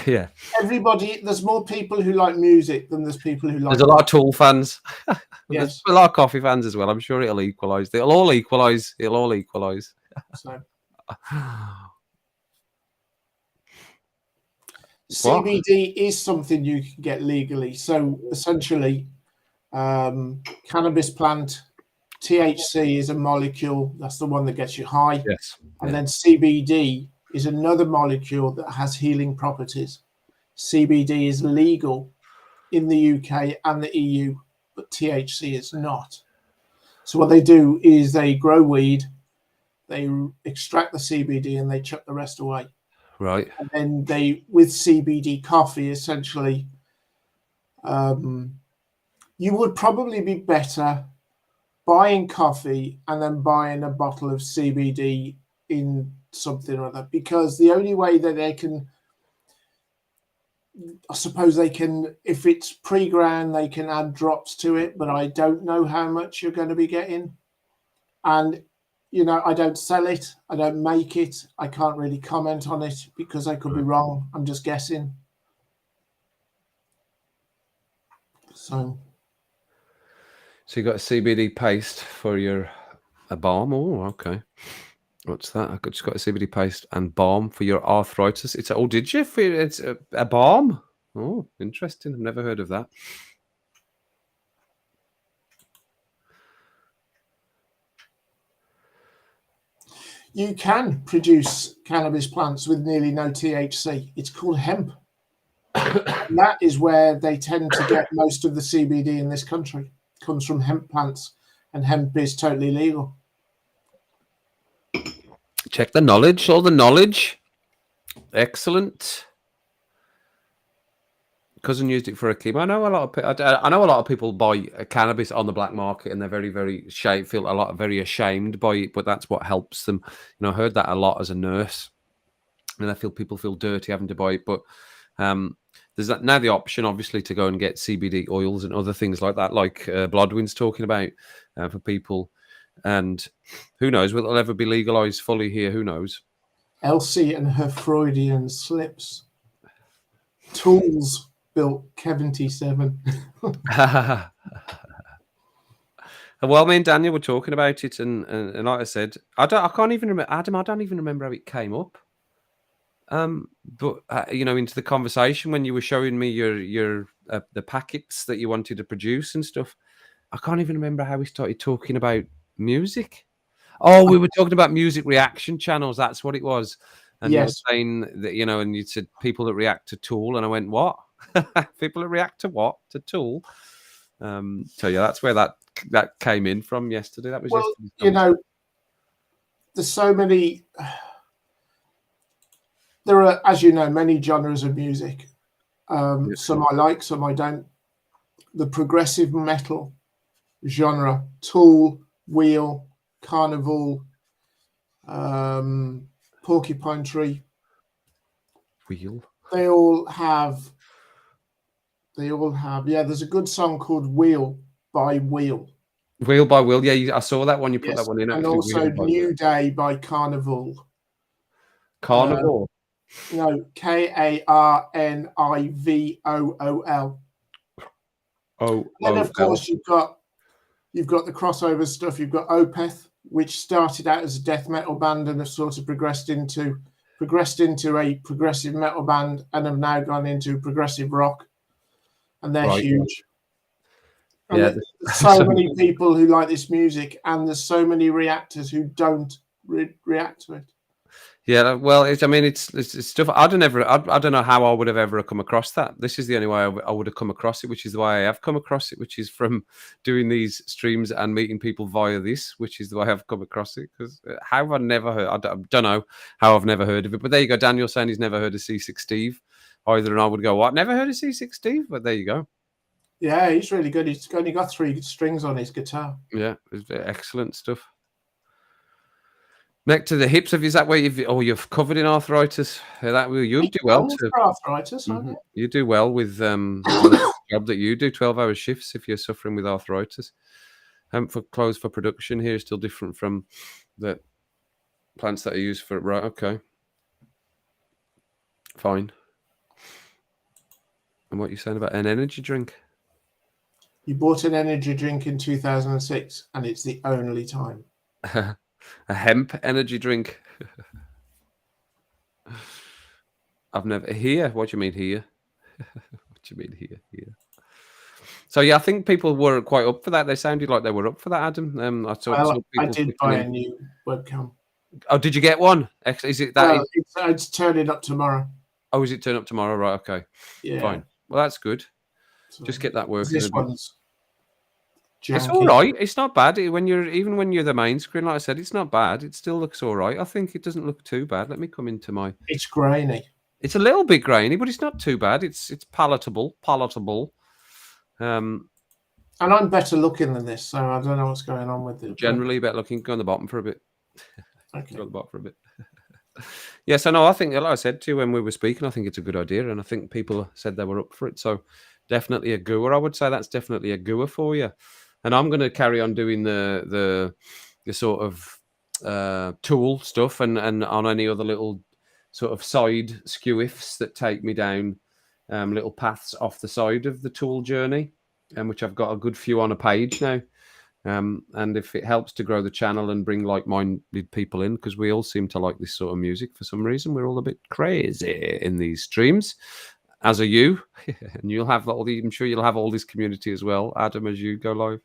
[SPEAKER 1] Yeah.
[SPEAKER 2] Everybody, there's more people who like music than there's people who like.
[SPEAKER 1] There's a lot of Tool fans.
[SPEAKER 2] Yes.
[SPEAKER 1] There's a lot of coffee fans as well. I'm sure it'll equalise. It'll all equalise.
[SPEAKER 2] So. CBD is something you can get legally. So essentially, cannabis plant THC is a molecule, that's the one that gets you high.
[SPEAKER 1] Yes.
[SPEAKER 2] And
[SPEAKER 1] Yeah.
[SPEAKER 2] then CBD is another molecule that has healing properties. CBD is legal in the UK and the EU, but THC is not. So what they do is they grow weed, they extract the CBD, and they chuck the rest away.
[SPEAKER 1] Right.
[SPEAKER 2] And then they, with CBD coffee, essentially, you would probably be better buying coffee and then buying a bottle of CBD in something or other, because the only way that they can, I suppose they can, if it's pre-ground, they can add drops to it, but I don't know how much you're going to be getting. And, you know, I don't sell it, I don't make it, I can't really comment on it because I could be wrong. I'm just guessing. So
[SPEAKER 1] you got a CBD paste for a balm. Oh, okay. What's that? I just got a CBD paste and balm for your arthritis. Did you? It's a balm. Oh, interesting. I've never heard of that.
[SPEAKER 2] you can produce cannabis plants with nearly no THC. It's called hemp. And that is where they tend to get most of the CBD in this country. It comes from hemp plants, and hemp is totally legal.
[SPEAKER 1] Check the knowledge. All the knowledge. Excellent. Cousin used it for a chemo. I know a lot of people buy cannabis on the black market, and they're very, very very ashamed by it. But that's what helps them. You know, I heard that a lot as a nurse, and people feel dirty having to buy it. But there's now the option, obviously, to go and get CBD oils and other things like that, like Blodwin's talking about for people. And who knows? Will it ever be legalized fully here? Who knows?
[SPEAKER 2] Elsie and her Freudian slips. Tools built Kevin T7.
[SPEAKER 1] Well, me and Daniel were talking about it, and like I said, I can't even remember, Adam. I don't even remember how it came up. But you know, into the conversation when you were showing me your the packets that you wanted to produce and stuff, I can't even remember how we started talking about music. Oh, we were talking about music reaction channels. That's what it was. And you were
[SPEAKER 2] Yes.
[SPEAKER 1] saying that, you know, and you said people that react to Tool, and I went, what? People that react to what? To Tool. So yeah, that's where that came in from yesterday. That was
[SPEAKER 2] Well,
[SPEAKER 1] yesterday's
[SPEAKER 2] you know, there's so many. There are, as you know, many genres of music. Some I like, some I don't. The progressive metal genre, Tool, Wheel, Carnival, Porcupine Tree,
[SPEAKER 1] Wheel.
[SPEAKER 2] they all have. Yeah, there's a good song called Wheel by Wheel.
[SPEAKER 1] Wheel by Wheel. Yeah, I saw that one. You put
[SPEAKER 2] Yes,
[SPEAKER 1] that one in,
[SPEAKER 2] and
[SPEAKER 1] actually.
[SPEAKER 2] also
[SPEAKER 1] Wheel by
[SPEAKER 2] New
[SPEAKER 1] Wheel.
[SPEAKER 2] Day by Carnival.
[SPEAKER 1] Carnivore.
[SPEAKER 2] No, Karnivool.
[SPEAKER 1] Oh,
[SPEAKER 2] Then of course you've got the crossover stuff. You've got Opeth, which started out as a death metal band and have sort of progressed into a progressive metal band, and have now gone into progressive rock, and they're huge. And
[SPEAKER 1] Yeah,
[SPEAKER 2] there's so many people who like this music, and there's so many reactors who don't react to it.
[SPEAKER 1] Yeah, well, it's stuff. I don't know how I would have ever come across that. This is the only way I would have come across it, which is the way I have come across it, which is from doing these streams and meeting people via this, which is the way I've come across it. Because how have I never heard? I don't know how I've never heard of it. But there you go. Daniel saying he's never heard of C6 Steve either, and I would go, what? Never heard of C6 Steve? But there you go.
[SPEAKER 2] Yeah, he's really good. He's only got 3 strings on his guitar.
[SPEAKER 1] Yeah, it's excellent stuff. Neck to the hips. Is that where you've covered in arthritis? You do well
[SPEAKER 2] for arthritis.
[SPEAKER 1] You do well with the job that you do. 12-hour shifts if you're suffering with arthritis. For clothes for production here is still different from the plants that are used for. Right. Okay. Fine. And what are you saying about an energy drink?
[SPEAKER 2] You bought an energy drink in 2006, and it's the only time.
[SPEAKER 1] A hemp energy drink. I've never here. What do you mean here? What do you mean here? Here. So yeah, I think people were quite up for that. They sounded like they were up for that, Adam. I saw
[SPEAKER 2] Well, I
[SPEAKER 1] people
[SPEAKER 2] did
[SPEAKER 1] clicking
[SPEAKER 2] buy
[SPEAKER 1] in.
[SPEAKER 2] a new webcam.
[SPEAKER 1] Oh, did you get one? Is it that?
[SPEAKER 2] Well, it's turning up tomorrow.
[SPEAKER 1] Oh, is it turn up tomorrow? Right. Okay.
[SPEAKER 2] Yeah.
[SPEAKER 1] Fine. Well, that's good.
[SPEAKER 2] So,
[SPEAKER 1] Just get that working
[SPEAKER 2] this
[SPEAKER 1] a bit.
[SPEAKER 2] one's
[SPEAKER 1] It's all
[SPEAKER 2] janky.
[SPEAKER 1] right. It's not bad. When you're the main screen, like I said, it's not bad. It still looks all right. I think it doesn't look too bad. Let me come into my.
[SPEAKER 2] It's grainy.
[SPEAKER 1] It's a little bit grainy, but it's not too bad. It's palatable. Um,
[SPEAKER 2] And I'm better looking than this, so I don't know what's going on with it.
[SPEAKER 1] generally, better looking. Go on the bottom for a bit.
[SPEAKER 2] Okay.
[SPEAKER 1] Go on the bottom for a bit. Yes, I know. I think, like I said to you when we were speaking, I think it's a good idea, and I think people said they were up for it. So definitely a goer. I would say that's definitely a goer for you. And I'm going to carry on doing the sort of tool stuff and on any other little sort of side skew-ifs that take me down little paths off the side of the tool journey, which I've got a good few on a page now. And if it helps to grow the channel and bring like-minded people in, because we all seem to like this sort of music for some reason, we're all a bit crazy in these streams, as are you, and you'll have I'm sure you'll have all this community as well, Adam, as you go live.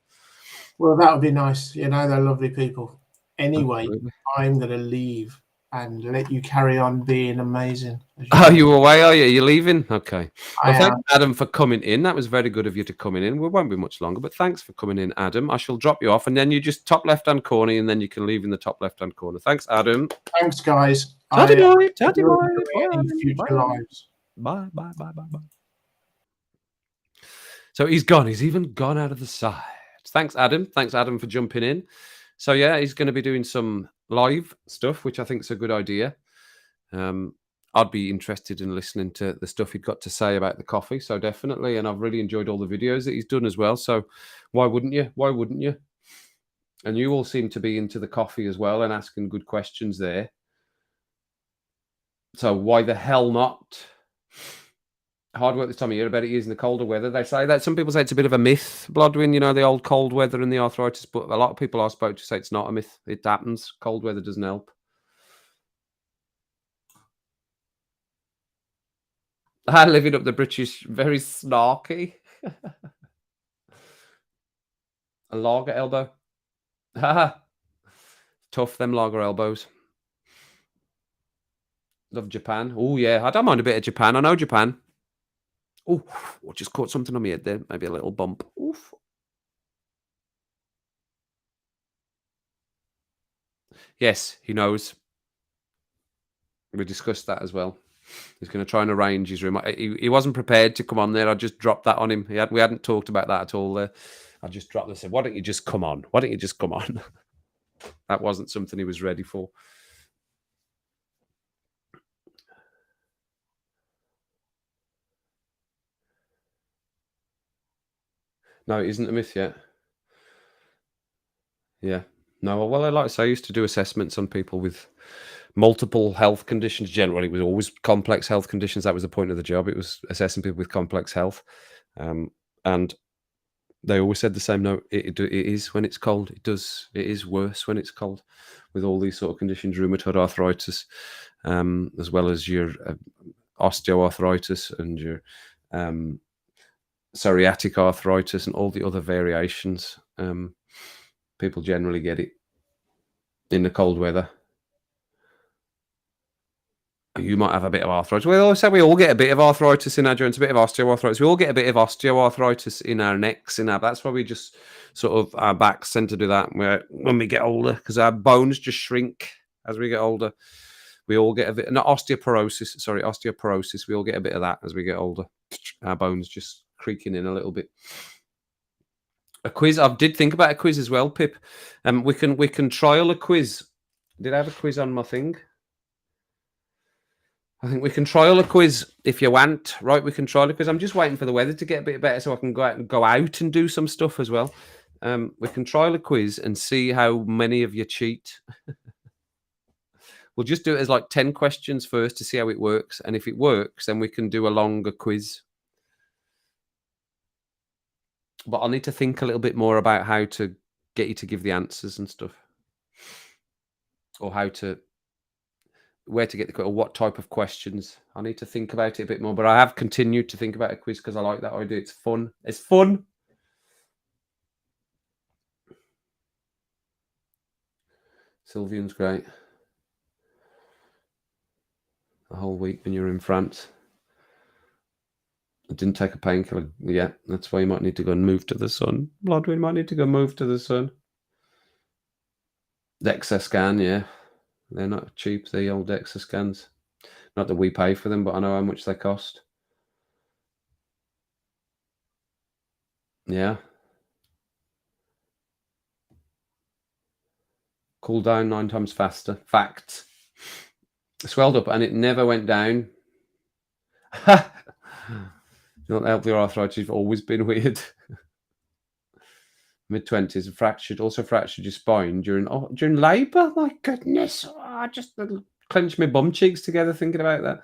[SPEAKER 2] Well, that would be nice. You know, they're lovely people. Anyway,
[SPEAKER 1] Absolutely.
[SPEAKER 2] I'm going to leave and let you carry on being amazing.
[SPEAKER 1] Are you away? Are you? You're leaving? Okay. Well,
[SPEAKER 2] I
[SPEAKER 1] thanks,
[SPEAKER 2] am.
[SPEAKER 1] Adam, for coming in. That was very good of you to come in. We won't be much longer, but thanks for coming in, Adam. I shall drop you off, and then you just top left-hand corner, and then you can leave in the top left-hand corner. Thanks, Adam.
[SPEAKER 2] Thanks, guys.
[SPEAKER 1] Tatty
[SPEAKER 2] I
[SPEAKER 1] bye. Tatty
[SPEAKER 2] will
[SPEAKER 1] bye.
[SPEAKER 2] enjoy any future lives.
[SPEAKER 1] Bye. So he's gone. He's even gone out of the side. Thanks, Adam. Thanks, Adam, for jumping in. So yeah, he's going to be doing some live stuff, which I think is a good idea. I'd be interested in listening to the stuff he'd got to say about the coffee. So definitely, and I've really enjoyed all the videos that he's done as well. So why wouldn't you? Why wouldn't you? And you all seem to be into the coffee as well and asking good questions there. So why the hell not? Hard work this time of year. I bet it is in the colder weather. They say that. Some people say it's a bit of a myth, Blodwin, you know, the old cold weather and the arthritis. But a lot of people I spoke to say it's not a myth. It happens. Cold weather doesn't help. I live it up the British, very snarky. A lager elbow. Tough, them lager elbows. Love Japan. Oh, yeah. I don't mind a bit of Japan. I know Japan. Oh, I just caught something on my head there. Maybe a little bump. Oof. Yes, he knows. We discussed that as well. He's going to try and arrange his room. He wasn't prepared to come on there. I just dropped that on him. We hadn't talked about that at all there. I just dropped and said, why don't you just come on? Why don't you just come on? That wasn't something he was ready for. No, it isn't a myth yet. Yeah. No, well, like I say, I used to do assessments on people with multiple health conditions. Generally, it was always complex health conditions. That was the point of the job. It was assessing people with complex health. And they always said the same. No, it is when it's cold. It is worse when it's cold with all these sort of conditions, rheumatoid arthritis, as well as your osteoarthritis and your psoriatic arthritis and all the other variations. People generally get it in the cold weather. You might have a bit of arthritis. We always say we all get a bit of arthritis in our joints, a bit of osteoarthritis. We all get a bit of osteoarthritis in our necks. That's why we just sort of our backs tend to do that when we get older, because our bones just shrink as we get older. We all get a bit, not osteoporosis. Sorry, osteoporosis. We all get a bit of that as we get older. Our bones just creaking in a little bit. A quiz. I did think about a quiz as well, Pip. We can trial a quiz. Did I have a quiz on my thing? I think we can trial a quiz if you want, right? We can trial a quiz. I'm just waiting for the weather to get a bit better so I can go out and do some stuff as well. We can trial a quiz and see how many of you cheat. We'll just do it as like 10 questions first to see how it works. And if it works, then we can do a longer quiz. But I'll need to think a little bit more about how to get you to give the answers and stuff. Or how to where to get the or what type of questions. I need to think about it a bit more, but I have continued to think about a quiz because I like that idea. It's fun. It's fun. Sylvian's great. A whole week when you're in France. I didn't take a painkiller yet. That's why you might need to go and move to the sun. Bloodwin might need to go move to the sun. DEXA scan, yeah. They're not cheap, the old DEXA scans. Not that we pay for them, but I know how much they cost. Yeah. Cool down 9 times faster. Fact. Swelled up and it never went down. Not help your arthritis. You've always been weird. Mid-20s, also fractured your spine during labour. My goodness, I just clenched my bum cheeks together thinking about that.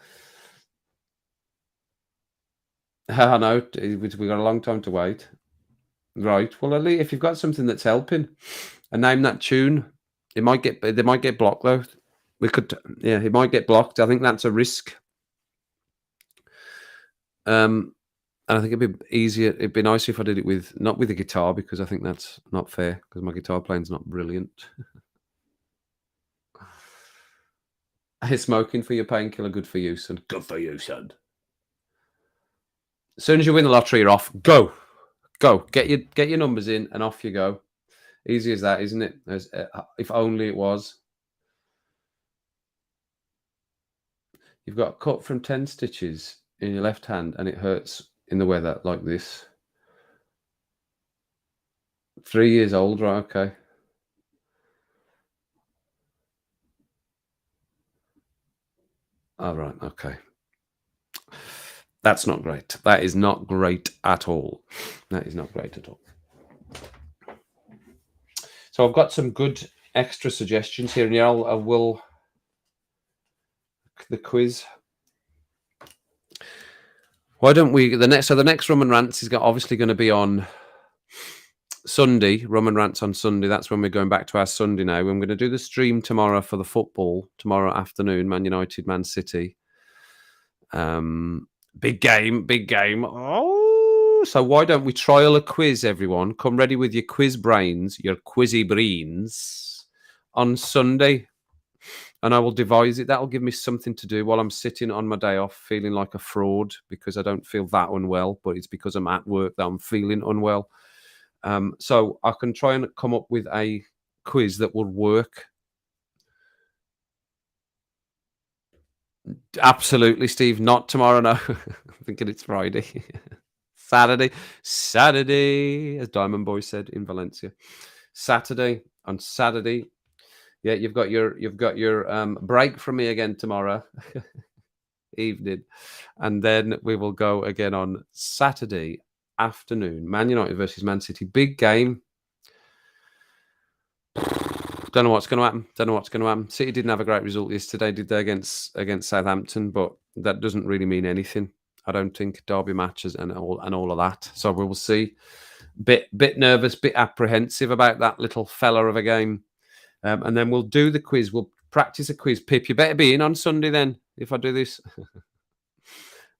[SPEAKER 1] I know we've got a long time to wait. Right. Well, at least if you've got something that's helping, and name that tune, they might get blocked though. It might get blocked. I think that's a risk. And I think it'd be easier. It'd be nicer if I did it not with a guitar, because I think that's not fair, because my guitar playing's not brilliant. Hey, smoking for your painkiller, good for you, son. Good for you, son. As soon as you win the lottery, you're off. Go. Get your numbers in, and off you go. Easy as that, isn't it? If only it was. You've got a cut from 10 stitches in your left hand, and it hurts in the weather like this. 3 years old, right? Okay. All right. Okay. That's not great. That is not great at all. That is not great at all. So I've got some good extra suggestions here, and yeah, I will the quiz. Why don't we the next Rum and Rants is obviously going to be on Sunday. Rum and Rants on Sunday. That's when we're going back to our Sunday now. I'm going to do the stream tomorrow for the football tomorrow afternoon. Man United, Man City. Big game. Oh, so why don't we trial a quiz, everyone? Come ready with your quiz brains, your quizzy brains on Sunday. And I will devise it. That'll give me something to do while I'm sitting on my day off feeling like a fraud because I don't feel that unwell, but it's because I'm at work that I'm feeling unwell. So I can try and come up with a quiz that will work. Absolutely, Steve. Not tomorrow, no. I'm thinking it's Friday. Saturday, as Diamond Boy said in Valencia. On Saturday. Yeah, you've got your break from me again tomorrow evening, and then we will go again on Saturday afternoon. Man United versus Man City, big game. Don't know what's going to happen. City didn't have a great result yesterday, did they, against Southampton? But that doesn't really mean anything. I don't think derby matches and all of that. So we will see. Bit nervous, bit apprehensive about that little fella of a game. And then we'll do the quiz. We'll practice a quiz. Pip, you better be in on Sunday then, if I do this.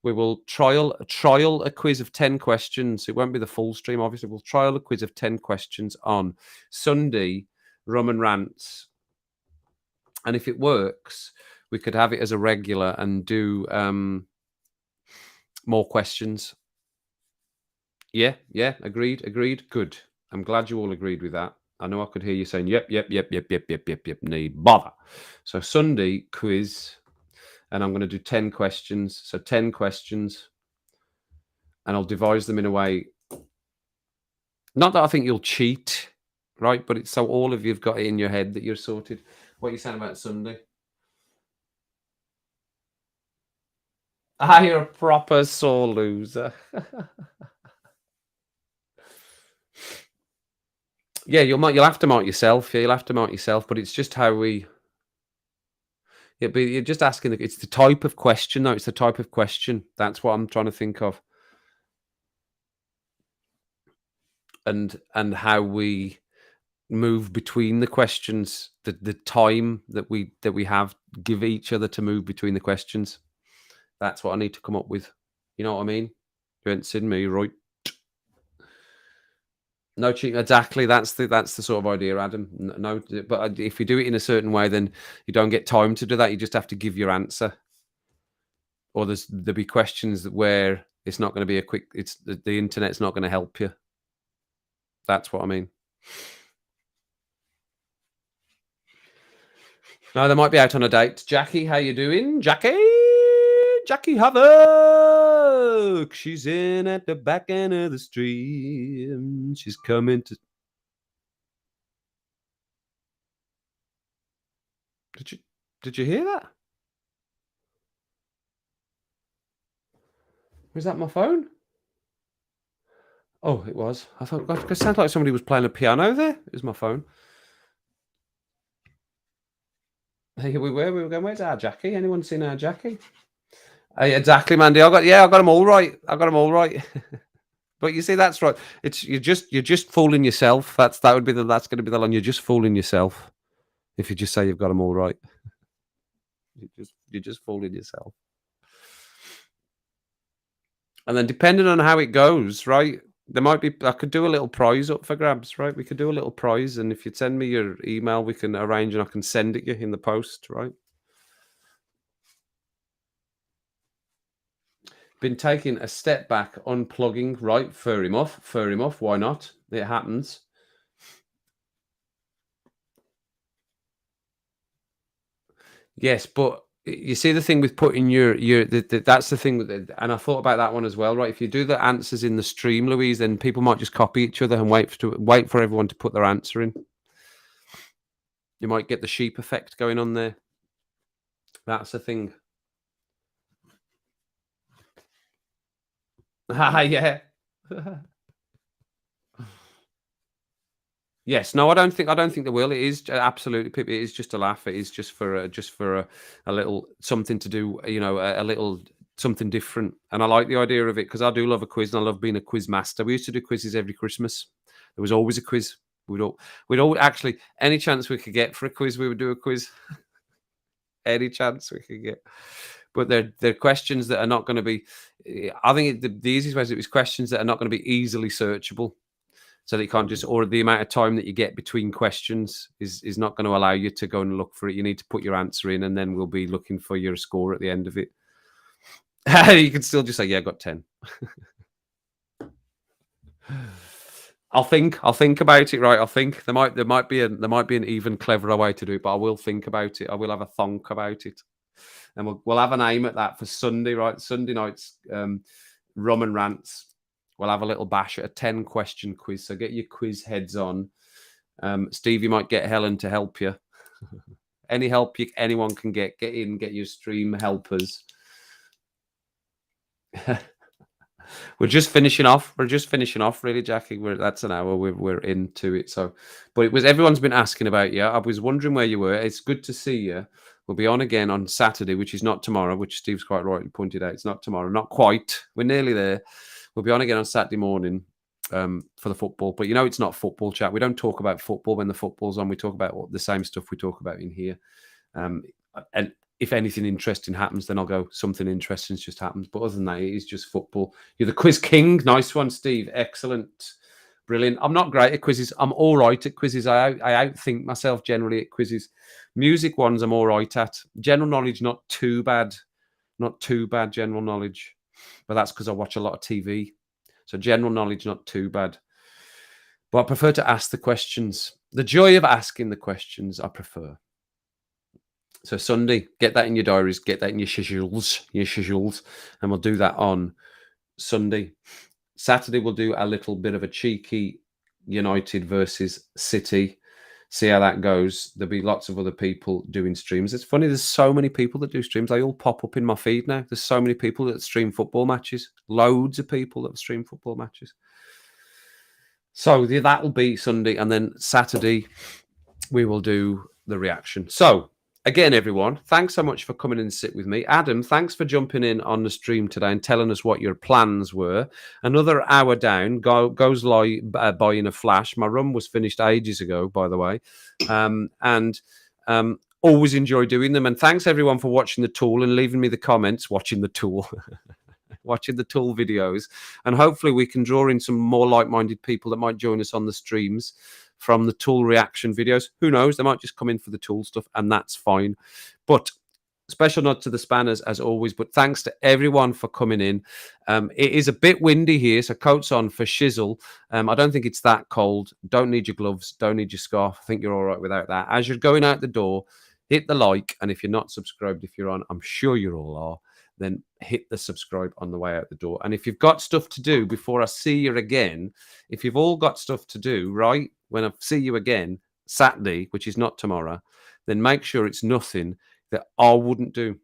[SPEAKER 1] We will trial a quiz of 10 questions. It won't be the full stream, obviously. We'll trial a quiz of 10 questions on Sunday, Rum and Rants. And if it works, we could have it as a regular and do more questions. Yeah, agreed. Good. I'm glad you all agreed with that. I know I could hear you saying, yep, need bother. So Sunday quiz, and I'm going to do 10 questions. So 10 questions, and I'll devise them in a way. Not that I think you'll cheat, right? But it's so all of you've got it in your head that you're sorted. What are you saying about Sunday? You're a proper sore loser. Yeah, you'll have to mark yourself. Yeah, you'll have to mark yourself. But it's just how we. Yeah, but you're just asking. It's the type of question, though. It's the type of question. That's what I'm trying to think of. And how we move between the questions, the time that we have, give each other to move between the questions. That's what I need to come up with. You know what I mean? You ain't seen me, right? No cheating. Exactly. That's the sort of idea, Adam. No, but if you do it in a certain way, then you don't get time to do that. You just have to give your answer. Or there'll be questions where it's not going to be a quick. It's the internet's not going to help you. That's what I mean. No, they might be out on a date. Jackie, how you doing? Jackie Havoc. She's in at the back end of the stream. She's coming to. Did you hear that? Was that my phone? Oh, it was. I thought it sounded like somebody was playing a piano there. It was my phone. Hey, we were going. Where's our Jackie? Anyone seen our Jackie? Hey, exactly, Mandy. I got them all right. But you see, that's right. You're just fooling yourself. That's going to be the line. You're just fooling yourself if you just say you've got them all right. You're just fooling yourself. And then depending on how it goes, right? There might be. I could do a little prize up for grabs, right? We could do a little prize, and if you send me your email, we can arrange, and I can send it you in the post, right? Been taking a step back, unplugging, right? Fair enough. Why not? It happens. Yes, but you see the thing with putting that's the thing and I thought about that one as well, right? If you do the answers in the stream, Louise, then people might just copy each other and wait for everyone to put their answer in. You might get the sheep effect going on there. That's the thing. Yeah. Yes, no, I don't think there will. It is absolutely, Pip. It is just a laugh. It is just for a little something to do. You know, a little something different. And I like the idea of it because I do love a quiz and I love being a quiz master. We used to do quizzes every Christmas. There was always a quiz. We'd all actually any chance we could get for a quiz, we would do a quiz. Any chance we could get. But they're questions that are not going to be. I think the easiest way is questions that are not going to be easily searchable. So that you can't just, or the amount of time that you get between questions is not going to allow you to go and look for it. You need to put your answer in, and then we'll be looking for your score at the end of it. You can still just say, "Yeah, I got 10." I'll think about it. Right, I'll think there might be an even cleverer way to do it, but I will think about it. I will have a thonk about it, and we'll have an aim at that for Sunday. Right, Sunday nights, rum and rants. We'll have a little bash at a 10-question quiz. So get your quiz heads on. Steve, you might get Helen to help you. Any help anyone can get in, get your stream helpers. We're just finishing off, really, Jackie. That's an hour. We're into it. So, but everyone's been asking about you. I was wondering where you were. It's good to see you. We'll be on again on Saturday, which is not tomorrow, which Steve's quite rightly pointed out. It's not tomorrow. Not quite. We're nearly there. We'll be on again on Saturday morning for the football. But you know, it's not football chat. We don't talk about football when the football's on. We talk about the same stuff we talk about in here. And if anything interesting happens, then I'll go, something interesting's just happened. But other than that, it is just football. You're the quiz king. Nice one, Steve. Excellent. Brilliant. I'm not great at quizzes. I'm all right at quizzes. I outthink myself generally at quizzes. Music ones I'm all right at. General knowledge, not too bad. Not too bad general knowledge. But that's because I watch a lot of TV. So general knowledge, not too bad. But I prefer to ask the questions. The joy of asking the questions, I prefer. So Sunday, get that in your diaries, get that in your schedules, and we'll do that on Sunday. Saturday, we'll do a little bit of a cheeky United versus City. See how that goes. There'll be lots of other people doing streams. It's funny, there's so many people that do streams. They all pop up in my feed now. There's so many people that stream football matches. Loads of people that stream football matches. So that'll be Sunday. And then Saturday, we will do the reaction. So Again, everyone, thanks so much for coming in and sit with me. Adam, thanks for jumping in on the stream today and telling us what your plans were. Another hour down goes by in a flash. My run was finished ages ago, by the way, and always enjoy doing them. And thanks everyone for watching the tool and leaving me the comments. Watching the tool videos, and hopefully we can draw in some more like-minded people that might join us on the streams from the tool reaction videos. Who knows, they might just come in for the tool stuff, and that's fine. But special nod to the spanners as always, but thanks to everyone for coming in. It is a bit windy here, so coats on for shizzle. I don't think it's that cold. Don't need your gloves, don't need your scarf. I think you're all right without that. As you're going out the door, hit the like, and if you're not subscribed, if you're on, I'm sure you all are, then hit the subscribe on the way out the door. And if you've got stuff to do before I see you again, if you've all got stuff to do, right, when I see you again, Saturday, which is not tomorrow, then make sure it's nothing that I wouldn't do.